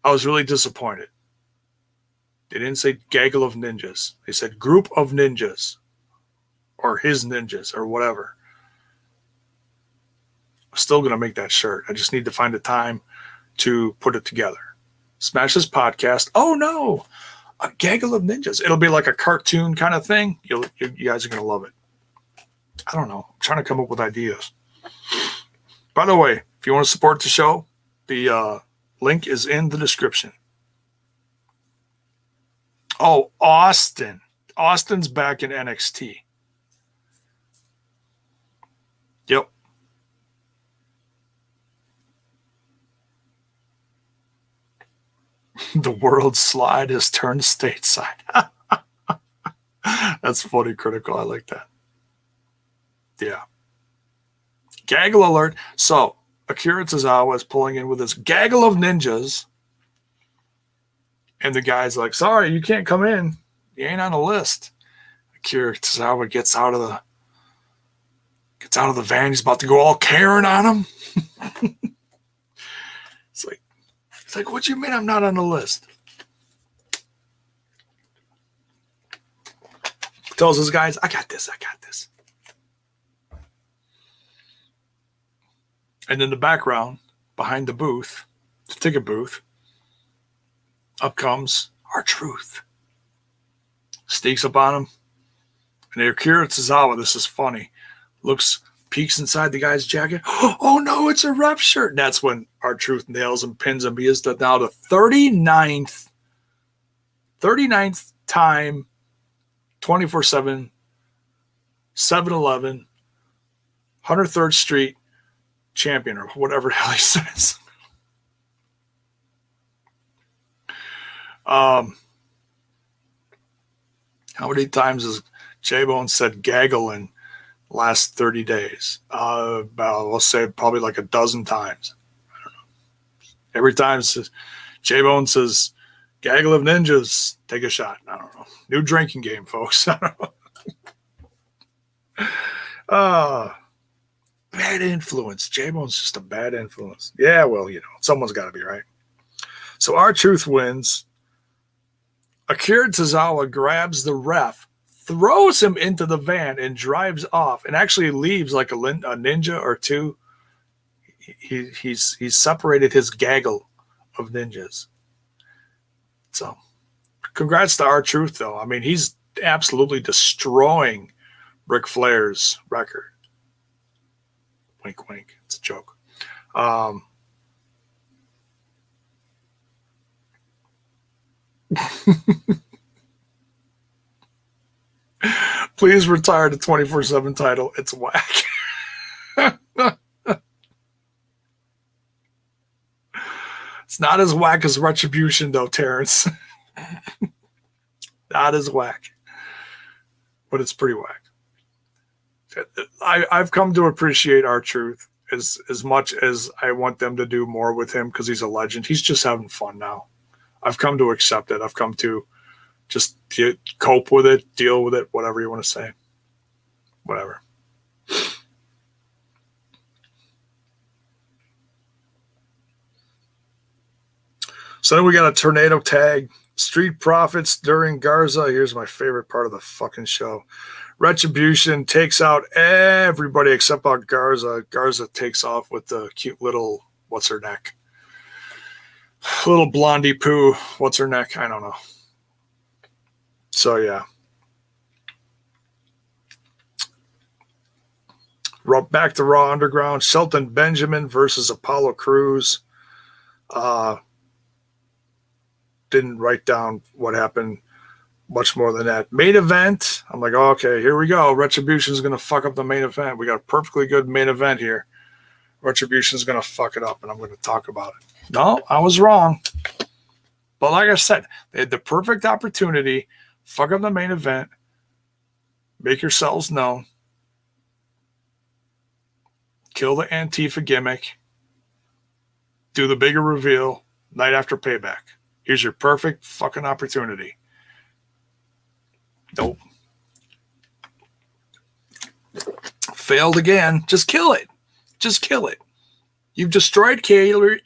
I was really disappointed. They didn't say gaggle of ninjas. They said group of ninjas or his ninjas or whatever. I'm still going to make that shirt. I just need to find a time to put it together. Smash this podcast. Oh, no. A gaggle of ninjas. It'll be like a cartoon kind of thing. You guys are going to love it. I don't know. I'm trying to come up with ideas. By the way, if you want to support the show, the link is in the description. Oh, Austin. Austin's back in NXT. Yep. The world slide has turned stateside. That's funny, Critical. I like that. Yeah. Gaggle alert. So, Akira Tozawa is pulling in with this gaggle of ninjas. And the guy's like, sorry, you can't come in. You ain't on the list. Akira Tozawa gets out of the van. He's about to go all Karen on him. It's like, what you mean I'm not on the list? tells his guys, I got this. And in the background, behind the booth, the ticket booth, up comes R-Truth. Sneaks up on him. And Akira Tozawa, this is funny, peeks inside the guy's jacket. Oh no, it's a rep shirt. And that's when R-Truth nails him, pins him. He is now the 39th time 24/7 7-Eleven 103rd Street champion, or whatever the hell he says. How many times has J-Bone said gaggle in the last 30 days? We'll say probably like a dozen times. I don't know. Every time J-Bone says gaggle of ninjas, take a shot. I don't know. New drinking game, folks. I don't know. Bad influence. J-Bone's just a bad influence. Yeah, well, someone's got to be right. So R-Truth wins. Akira Tozawa grabs the ref, throws him into the van, and drives off, and actually leaves like a ninja or two. He's separated his gaggle of ninjas. So, congrats to R-Truth, though. I mean, he's absolutely destroying Ric Flair's record. Wink, wink. It's a joke. Please retire the 24/7 title. It's whack. It's not as whack as Retribution, though, Terrence. Not as whack. But it's pretty whack. I've come to appreciate R-Truth as much as I want them to do more with him because he's a legend. He's just having fun now. I've come to accept it. I've come to just cope with it, deal with it, whatever you want to say. Whatever. So then we got a tornado tag. Street Profits during Garza. Here's my favorite part of the fucking show. Retribution takes out everybody except out Garza. Garza takes off with the cute little, what's her neck? Little blondie poo. What's her neck? I don't know. So, yeah. Back to Raw Underground. Shelton Benjamin versus Apollo Crews. Didn't write down what happened much more than that. Main event. I'm like, oh, okay, here we go. Retribution's going to fuck up the main event. We got a perfectly good main event here. Retribution's going to fuck it up, and I'm going to talk about it. No, I was wrong. But like I said, they had the perfect opportunity. Fuck up the main event. Make yourselves known. Kill the Antifa gimmick. Do the bigger reveal night after Payback. Here's your perfect fucking opportunity. Nope. Failed again. Just kill it. Just kill it. You've destroyed catering.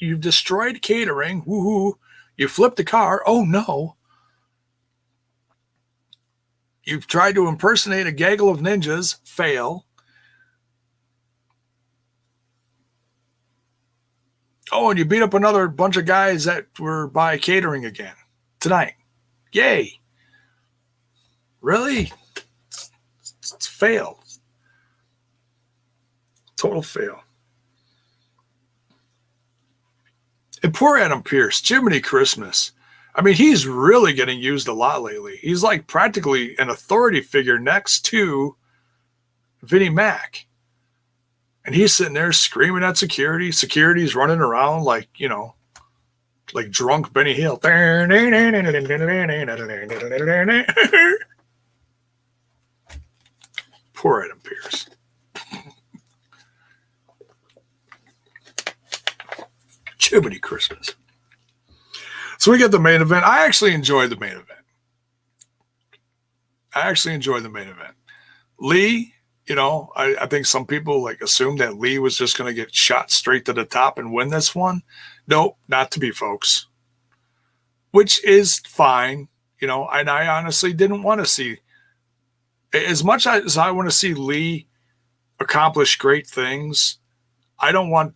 Woohoo. You flipped the car. Oh no. You've tried to impersonate a gaggle of ninjas. Fail. Oh, and you beat up another bunch of guys that were by catering again tonight. Yay. Really? It's fail. Total fail. And poor Adam Pearce, Jiminy Christmas. I mean, he's really getting used a lot lately. He's like practically an authority figure next to Vinnie Mac. And he's sitting there screaming at security. Security's running around like, like drunk Benny Hill. Poor Adam Pearce. Jiminy Christmas. So we get the main event. I actually enjoyed the main event. Lee, I think some people assumed that Lee was just going to get shot straight to the top and win this one. Nope, not to be, folks. Which is fine, and I honestly didn't want to see As much as I want to see Lee accomplish great things, I don't want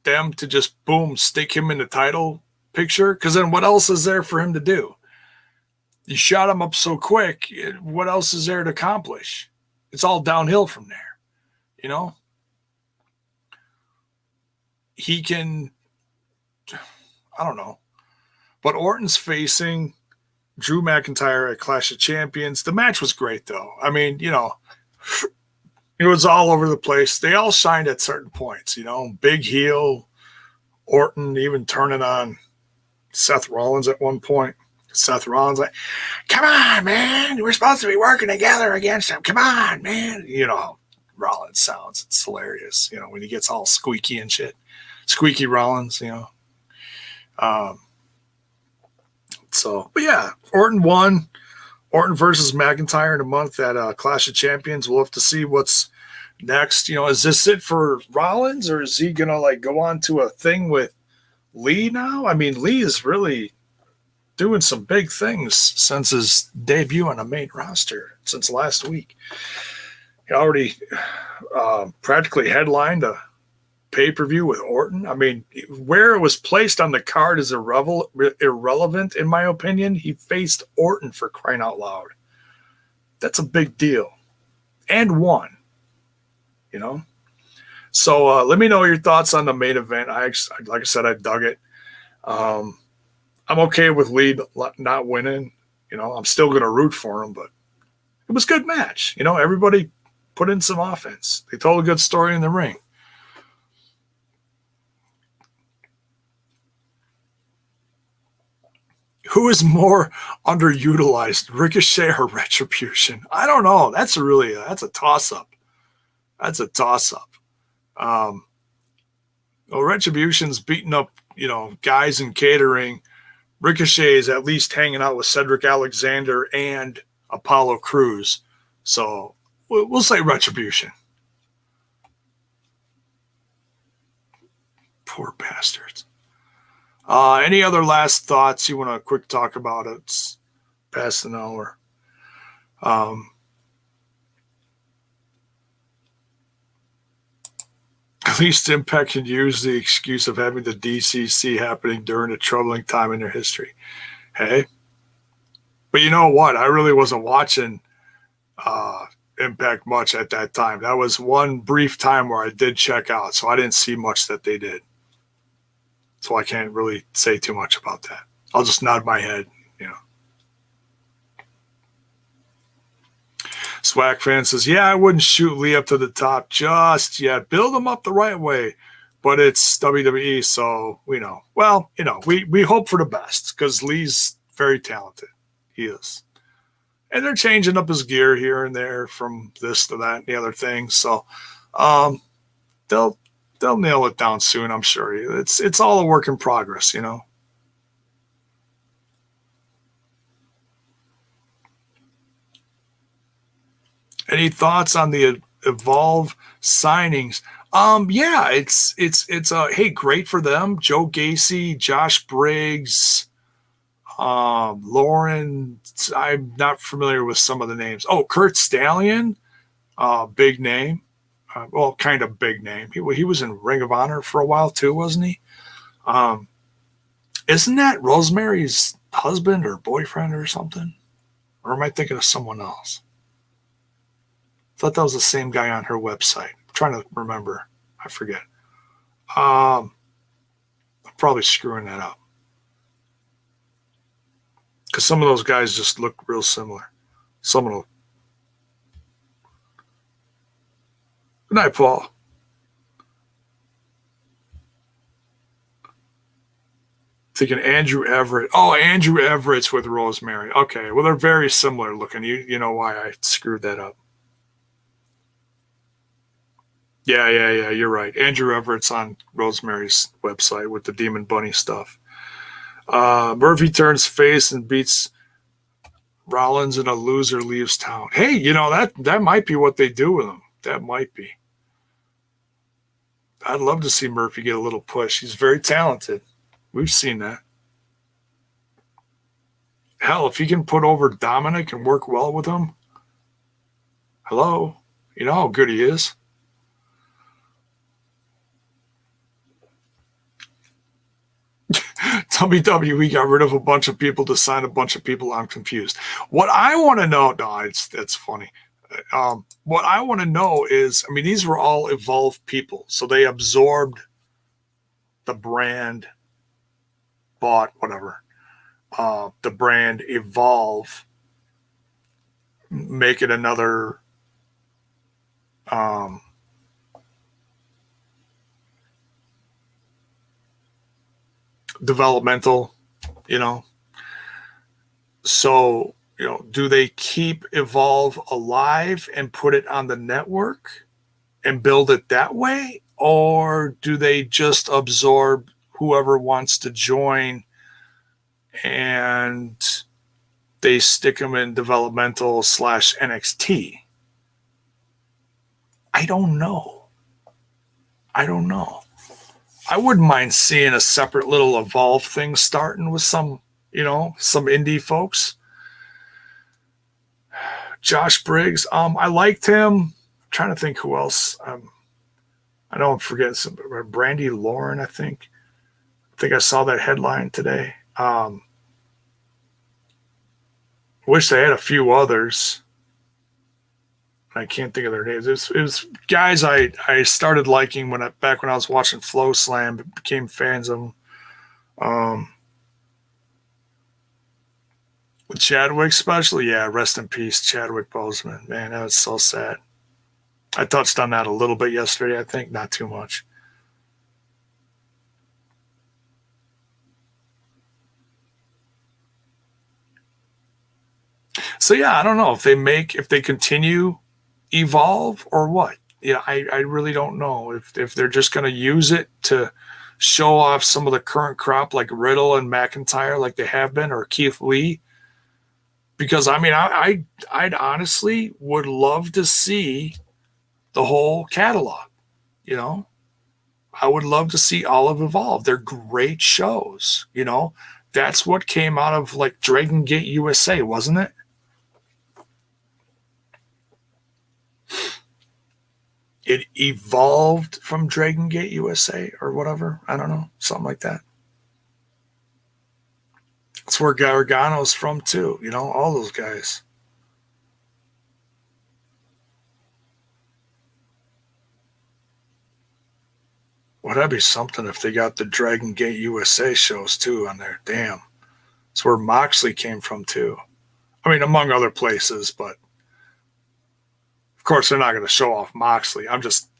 them to just, boom, stick him in the title picture, because then what else is there for him to do? You shot him up so quick, what else is there to accomplish? It's all downhill from there, you know? He can, I don't know. But Orton's facing Drew McIntyre at Clash of Champions. The match was great, though. I mean, you know, it was all over the place. They all shined at certain points, you know. Big heel, Orton even turning on Seth Rollins at one point. Seth Rollins like, come on, man. We're supposed to be working together against him. Come on, man. You know how Rollins sounds. It's hilarious, you know, when he gets all squeaky and shit. Squeaky Rollins, you know. But yeah, Orton won. Orton versus McIntyre in a month at Clash of Champions. We'll have to see what's next. You know, is this it for Rollins, or is he gonna like go on to a thing with Lee now? I mean, Lee is really doing some big things since his debut on the main roster since last week. He already practically headlined a pay-per-view with Orton. I mean, where it was placed on the card is irrelevant, in my opinion. He faced Orton, for crying out loud. That's a big deal. And won, you know? So let me know your thoughts on the main event. Like I said, I dug it. I'm okay with Lee not winning. You know, I'm still going to root for him, but it was a good match. You know, everybody put in some offense. They told a good story in the ring. Who is more underutilized, Ricochet or Retribution? I don't know. That's a toss-up. That's a toss-up. Well, Retribution's beating up, you know, guys in catering. Ricochet is at least hanging out with Cedric Alexander and Apollo Crews. So we'll say Retribution. Poor bastards. Any other last thoughts you want to quick talk about? It's past an hour. At least Impact can use the excuse of having the DCC happening during a troubling time in their history. Hey? But you know what? I really wasn't watching Impact much at that time. That was one brief time where I did check out, so I didn't see much that they did. So I can't really say too much about that. I'll just nod my head, you know. Swag fan says, yeah, I wouldn't shoot Lee up to the top just yet. Build him up the right way. But it's WWE, so we know. Well, you know, we hope for the best because Lee's very talented. He is. And they're changing up his gear here and there from this to that and the other thing. So they'll nail it down soon, I'm sure. It's all a work in progress, you know. Any thoughts on the Evolve signings? Yeah, it's hey, great for them. Joe Gacy, Josh Briggs, Lauren. I'm not familiar with some of the names. Oh, Kurt Stallion, big name. Well, kind of big name. He was in Ring of Honor for a while too, wasn't he? Isn't that Rosemary's husband or boyfriend or something? Or am I thinking of someone else? I thought that was the same guy on her website. I'm trying to remember. I forget. I'm probably screwing that up. Because some of those guys just look real similar. Some of them. Good night, Paul. Thinking Andrew Everett. Oh, Andrew Everett's with Rosemary. Okay, well, they're very similar looking. You know why I screwed that up. Yeah, you're right. Andrew Everett's on Rosemary's website with the Demon Bunny stuff. Murphy turns face and beats Rollins, and a loser leaves town. Hey, you know, that might be what they do with him. That might be. I'd love to see Murphy get a little push. He's very talented. We've seen that. Hell, if he can put over Dominic and work well with him, Hello? You know how good he is? WWE got rid of a bunch of people to sign a bunch of people. I'm confused. What I want to know, no, that's funny. What I want to know is, I mean, these were all evolved people, so they absorbed the brand, bought whatever. The brand evolve, make it another um, developmental, you know. So, you know, do they keep Evolve alive and put it on the network and build it that way? Or do they just absorb whoever wants to join and they stick them in developmental / NXT? I don't know. I don't know. I wouldn't mind seeing a separate little Evolve thing starting with some, you know, some indie folks. Josh Briggs, I liked him. I'm trying to think who else. I know I'm forgetting some. Brandy Lauren, I think. I think I saw that headline today. Wish they had a few others. I can't think of their names. It was guys I started liking back when I was watching Flow Slam, became fans of them. With Chadwick, especially, yeah, rest in peace, Chadwick Boseman. Man, that was so sad. I touched on that a little bit yesterday, I think, not too much. So yeah, I don't know if they continue Evolve or what. Yeah, I really don't know if they're just going to use it to show off some of the current crop like Riddle and McIntyre like they have been, or Keith Lee. Because I mean, I'd honestly would love to see the whole catalog. You know, I would love to see all of Evolve. They're great shows. You know, that's what came out of like Dragon Gate USA, wasn't it? It evolved from Dragon Gate USA or whatever. I don't know, something like that. That's where Gargano's from too. You know, all those guys. Well, that'd be something if they got the Dragon Gate USA shows too on there. Damn. It's where Moxley came from too. I mean, among other places, but of course they're not going to show off Moxley. I'm just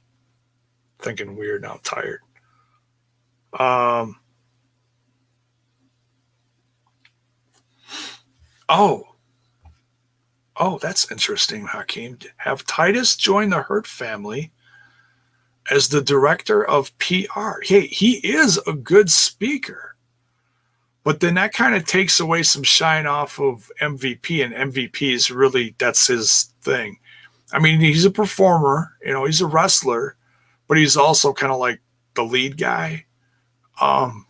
thinking weird now. I'm tired. Um. Oh. Oh, that's interesting, Hakim. Have Titus join the Hurt family as the director of PR. Hey, he is a good speaker. But then that kind of takes away some shine off of MVP, and MVP is really, that's his thing. I mean, he's a performer, you know, he's a wrestler, but he's also kind of like the lead guy. Um,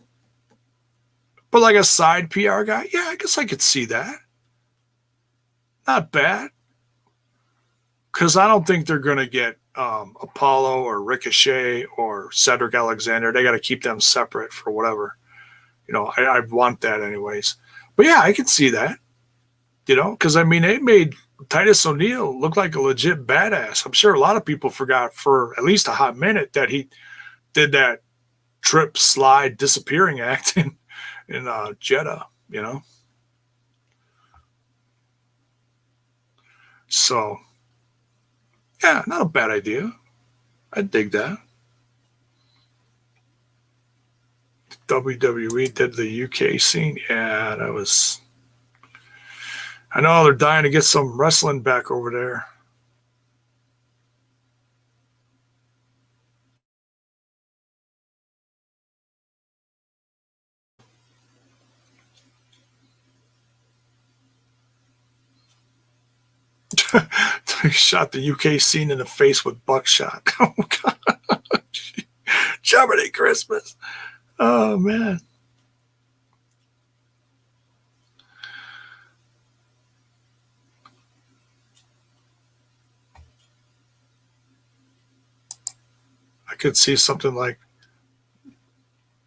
but like a side PR guy, yeah, I guess I could see that. Not bad. Because I don't think they're going to get Apollo or Ricochet or Cedric Alexander. They got to keep them separate for whatever. You know, I want that anyways. But yeah, I can see that. You know, because I mean, it made Titus O'Neil look like a legit badass. I'm sure a lot of people forgot for at least a hot minute that he did that trip, slide, disappearing act in Jeddah. You know, so yeah, not a bad idea. I dig that. WWE did the UK scene. Yeah, that was. I know they're dying to get some wrestling back over there. They shot the UK scene in the face with buckshot. Oh God, Jeopardy Christmas. Oh man. I could see something like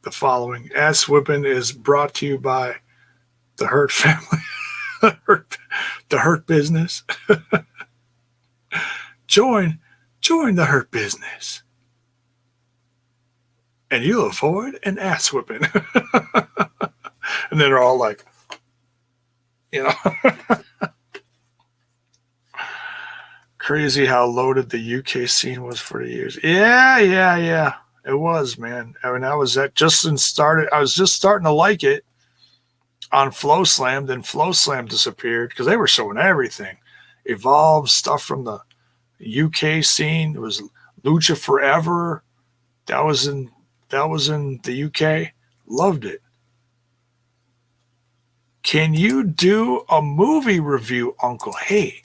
the following. Ass whipping is brought to you by the Hurt family. the Hurt business. join the Hurt business. And you'll avoid an ass whipping. And then they're all like, you know. Crazy how loaded the UK scene was for the years. Yeah. It was, man. I mean, I was just starting to like it on Flow Slam. Then Flow Slam disappeared because they were showing everything. Evolve stuff from the UK scene. It was Lucha Forever. That was in the UK. Loved it. Can you do a movie review, Uncle? Hey,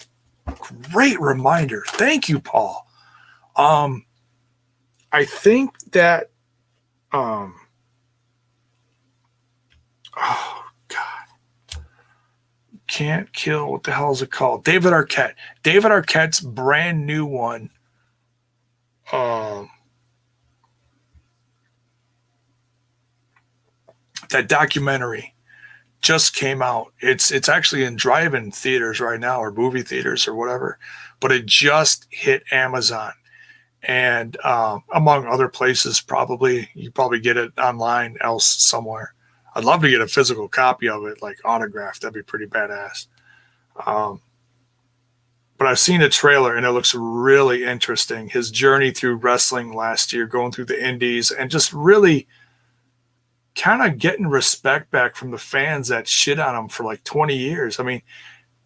great reminder. Thank you, Paul. I think that oh God. Can't Kill, what the hell is it called? David Arquette. David Arquette's brand new one. That documentary just came out. It's actually in drive-in theaters right now, or movie theaters or whatever, but it just hit Amazon. And among other places, probably you probably get it online else somewhere. I'd love to get a physical copy of it, like autographed. That'd be pretty badass. But I've seen a trailer and it looks really interesting. His journey through wrestling last year, going through the indies, and just really kind of getting respect back from the fans that shit on him for like 20 years. I mean,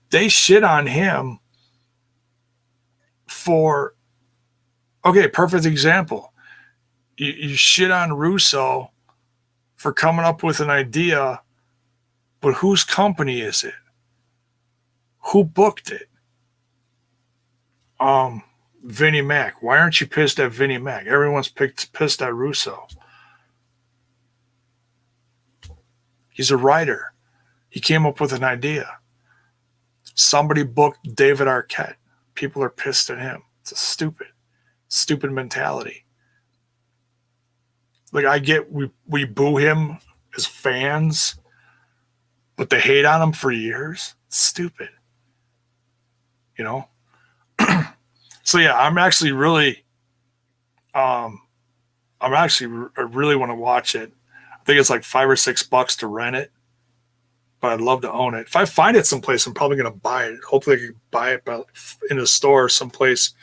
they shit on him for, okay, perfect example. You shit on Russo for coming up with an idea, but whose company is it? Who booked it? Vinnie Mac. Why aren't you pissed at Vinnie Mac? Everyone's pissed at Russo. He's a writer. He came up with an idea. Somebody booked David Arquette. People are pissed at him. It's a stupid mentality. Like, I get we boo him as fans, but they hate on him for years. It's stupid. You know? So yeah, I'm actually really I really want to watch it. I think it's like $5 or $6 to rent it, but I'd love to own it. If I find it someplace, I'm probably going to buy it. Hopefully I can buy it in a store someplace.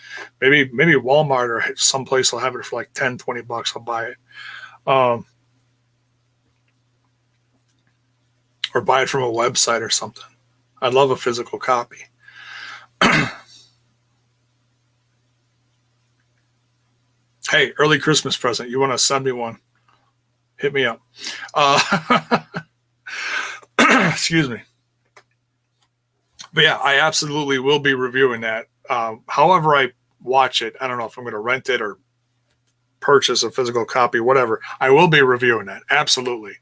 Maybe Walmart or someplace will have it for like $10, $20. I'll buy it. Or buy it from a website or something. I'd love a physical copy. Hey, early Christmas present. You want to send me one? Hit me up. Excuse me. But yeah, I absolutely will be reviewing that. However I watch it, I don't know if I'm going to rent it or purchase a physical copy, whatever. I will be reviewing that. Absolutely.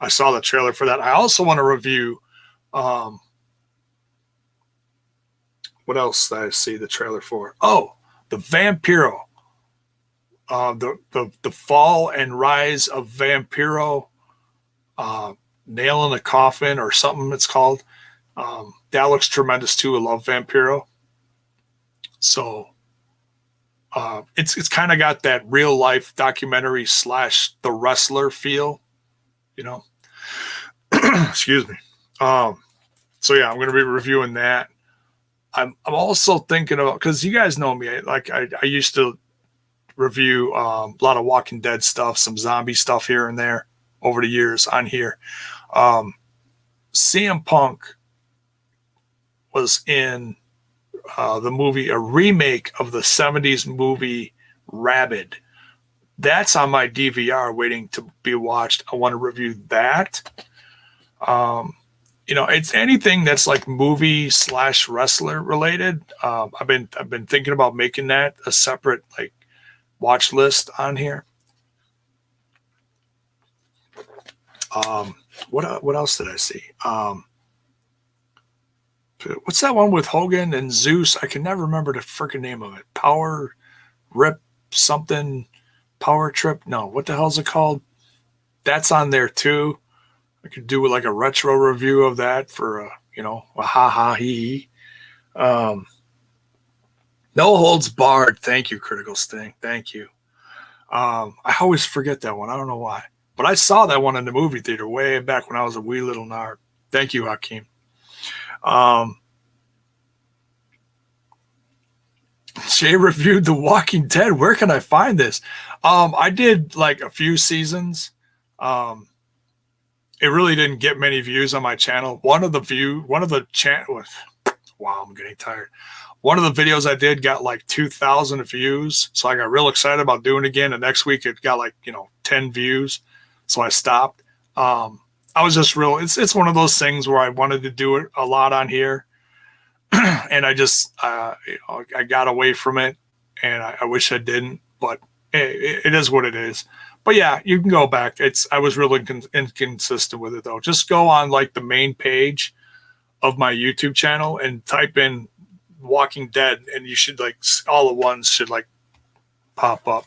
I saw the trailer for that. I also want to review what else did I see the trailer for? Oh, the Vampiro. The fall and rise of Vampiro, Nail in the Coffin or something it's called. That looks tremendous too. I love Vampiro. So it's kind of got that real life documentary / the wrestler feel, you know. Excuse me. So yeah, I'm going to be reviewing that. I'm also thinking about, because you guys know me, like I used to review a lot of Walking Dead stuff, some zombie stuff here and there over the years on here. CM Punk was in the movie, a remake of the 70s movie Rabid. That's on my DVR waiting to be watched. I want to review that. You know, it's anything that's like movie / wrestler related. I've been thinking about making that a separate like watch list on here. What else did I see? What's that one with Hogan and Zeus? I can never remember the freaking name of it. Power Rip something. Power Trip. No, what the hell's it called? That's on there too. I could do like a retro review of that for a ha he. No Holds Barred. Thank you, Critical Sting. Thank you. I always forget that one. I don't know why. But I saw that one in the movie theater way back when I was a wee little nard. Thank you, Hakim. Shay reviewed The Walking Dead. Where can I find this? I did like a few seasons. It really didn't get many views on my channel. Wow, I'm getting tired. One of the videos I did got like 2,000 views. So I got real excited about doing it again. And next week it got like, 10 views. So I stopped. I was just it's one of those things where I wanted to do it a lot on here. And I just, I got away from it, and I wish I didn't, but it is what it is. But yeah, you can go back. I was really inconsistent with it though. Just go on like the main page of my YouTube channel and type in Walking Dead, and you should like all the ones should like pop up.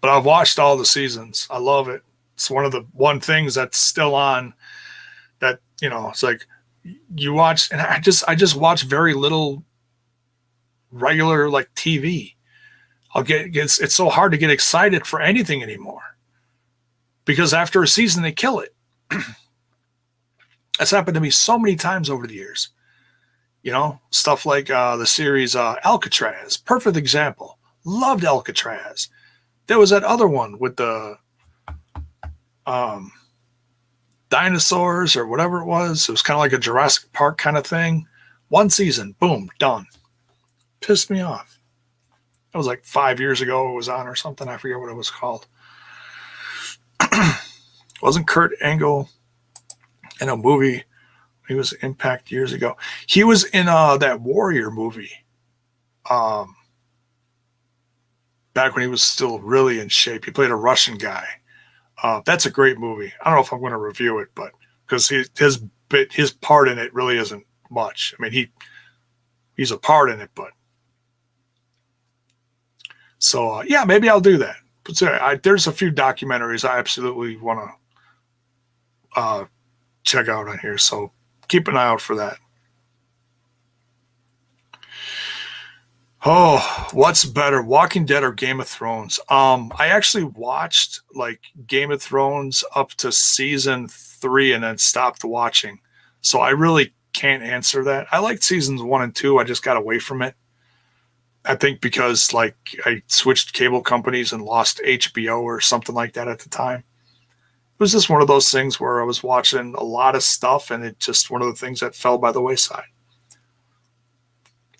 But I've watched all the seasons. I love it. It's one of the things that's still on that, it's like you watch, and I just watch very little regular like TV. It's so hard to get excited for anything anymore because after a season they kill it. That's happened to me so many times over the years. Stuff like the series Alcatraz, perfect example. Loved Alcatraz. There was that other one with the dinosaurs or whatever it was. It was kind of like a Jurassic Park kind of thing. One season, boom, done. Pissed me off. It was like 5 years ago it was on or something. I forget what it was called. Wasn't Kurt Angle in a movie? He was Impact years ago. He was in that Warrior movie. Back when he was still really in shape. He played a Russian guy. That's a great movie. I don't know if I'm going to review it, but because his part in it really isn't much. I mean, he's a part in it, but so yeah, maybe I'll do that. But there's a few documentaries I absolutely want to check out on here, so keep an eye out for that. Oh, what's better, Walking Dead or Game of Thrones? I actually watched like Game of Thrones up to season 3 and then stopped watching. So I really can't answer that. I liked seasons 1 and 2. I just got away from it. I think because like I switched cable companies and lost HBO or something like that at the time. It was just one of those things where I was watching a lot of stuff and it just one of the things that fell by the wayside.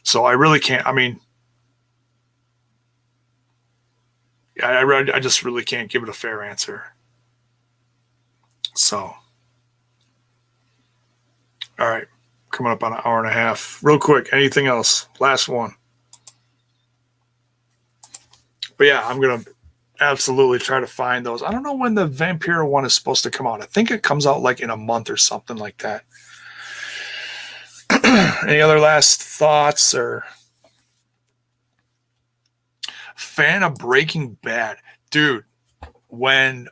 So I really can't, I just really can't give it a fair answer. So, all right, coming up on an hour and a half. Real quick, anything else? Last one. But yeah, I'm going to absolutely try to find those. I don't know when the Vampiro one is supposed to come out. I think it comes out like in a month or something like that. Any other last thoughts or... Fan of Breaking Bad, dude. When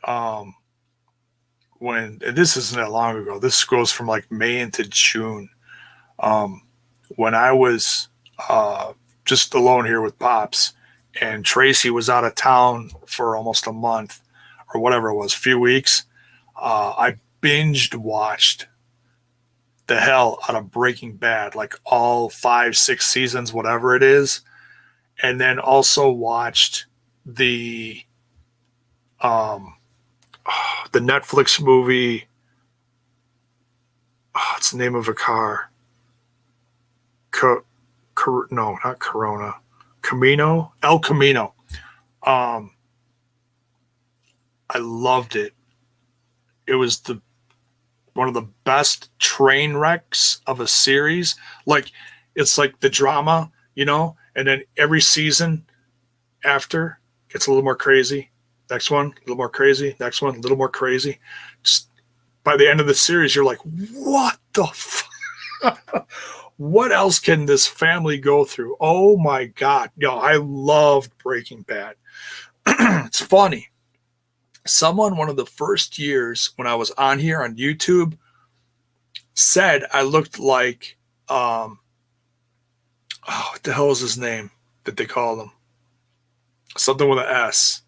this isn't that long ago, this goes from like May into June. When I was just alone here with Pops, and Tracy was out of town for almost a month or whatever it was, a few weeks, I binged watched the hell out of Breaking Bad, like all 5-6 seasons, whatever it is. And then also watched the Netflix movie. Oh, it's the name of a car. No, not Corona. Camino. El Camino. I loved it. It was one of the best train wrecks of a series. Like, it's like the drama, and then every season after gets a little more crazy. Next one, a little more crazy. Next one, a little more crazy. Just by the end of the series, you're like, what the fuck? What else can this family go through? Oh my God. I loved Breaking Bad. It's funny. One of the first years when I was on here on YouTube said I looked like, what the hell is his name that they called him? Something with an S,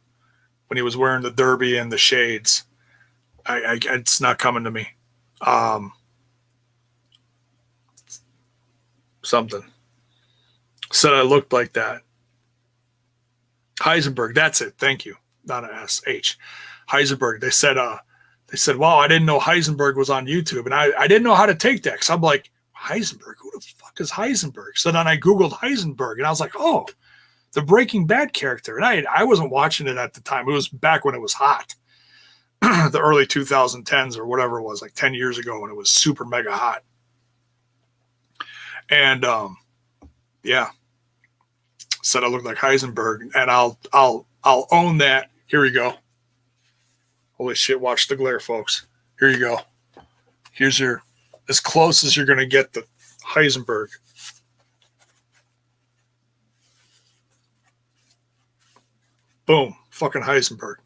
when he was wearing the derby and the shades. It's not coming to me. Something. Said I looked like that. Heisenberg, that's it. Thank you. Not an S, H. Heisenberg. They said, wow, I didn't know Heisenberg was on YouTube. And I didn't know how to take that. Because I'm like, Heisenberg? Who the fuck is Heisenberg? So then I Googled Heisenberg. And I was like, oh, the Breaking Bad character. And I wasn't watching it at the time. It was back when it was hot. The early 2010s or whatever it was, like 10 years ago when it was super mega hot. And yeah, said I look like Heisenberg, and I'll own that. Here we go. Holy shit! Watch the glare, folks. Here you go. Here's your as close as you're gonna get to Heisenberg. Boom, fucking Heisenberg.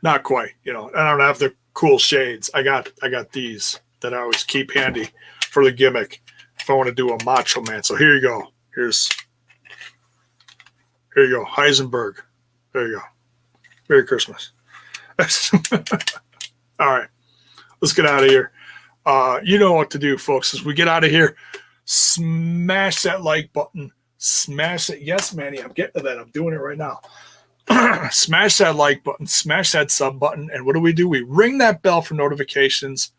Not quite. I don't have the cool shades. I got these that I always keep handy for the gimmick if I want to do a Macho Man. So here you go. Here you go. Heisenberg. There you go. Merry Christmas. All right. Let's get out of here. You know what to do, folks. As we get out of here, smash that like button. Smash it. Yes, Manny, I'm getting to that. I'm doing it right now. Smash that like button. Smash that sub button. And what do? We ring that bell for notifications.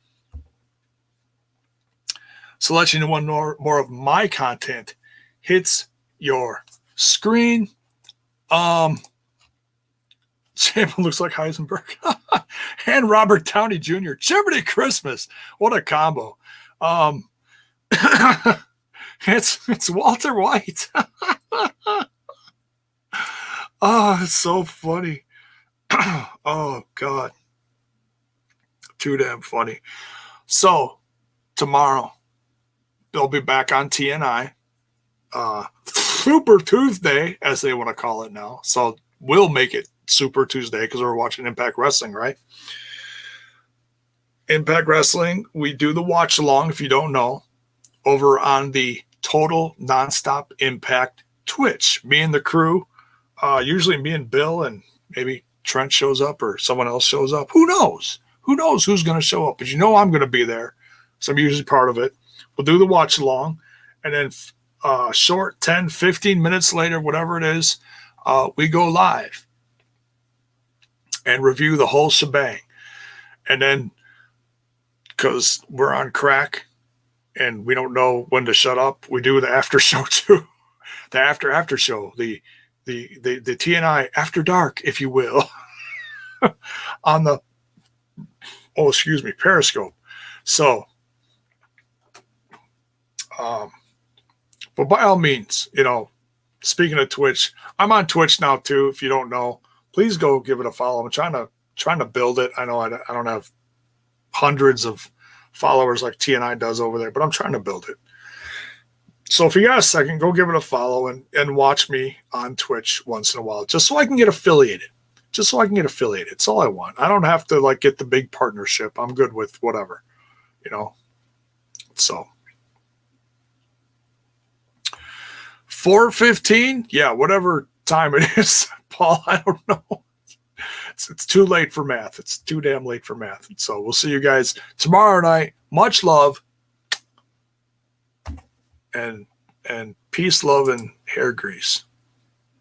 So let you know when more of my content hits your screen. Champion looks like Heisenberg. And Robert Downey Jr. Jiminy Christmas. What a combo. It's Walter White. Oh, it's so funny. Oh, God. Too damn funny. So, tomorrow, they'll be back on TNI. Super Tuesday, as they want to call it now. So, we'll make it Super Tuesday because we're watching Impact Wrestling, right? Impact Wrestling, we do the watch along, if you don't know, over on the Total Nonstop Impact Twitch. Me and the crew, usually me and Bill, and maybe Trent shows up or someone else shows up. Who knows? Who knows who's going to show up? But I'm going to be there. So I'm usually part of it. We'll do the watch along. And then short 10, 15 minutes later, whatever it is, we go live and review the whole shebang. And then, because we're on crack and we don't know when to shut up, we do the after show too. The after show, the TNI After Dark, if you will, on the Periscope. So, but by all means, speaking of Twitch, I'm on Twitch now too. If you don't know, please go give it a follow. I'm trying to build it. I know I don't have hundreds of followers like TNI does over there, but I'm trying to build it. So if you got a second, go give it a follow and watch me on Twitch once in a while, just so I can get affiliated. It's all I want. I don't have to get the big partnership. I'm good with whatever, So 4:15, yeah, whatever time it is, Paul. I don't know. It's too late for math. It's too damn late for math. So we'll see you guys tomorrow night. Much love. And peace, love, and hair grease.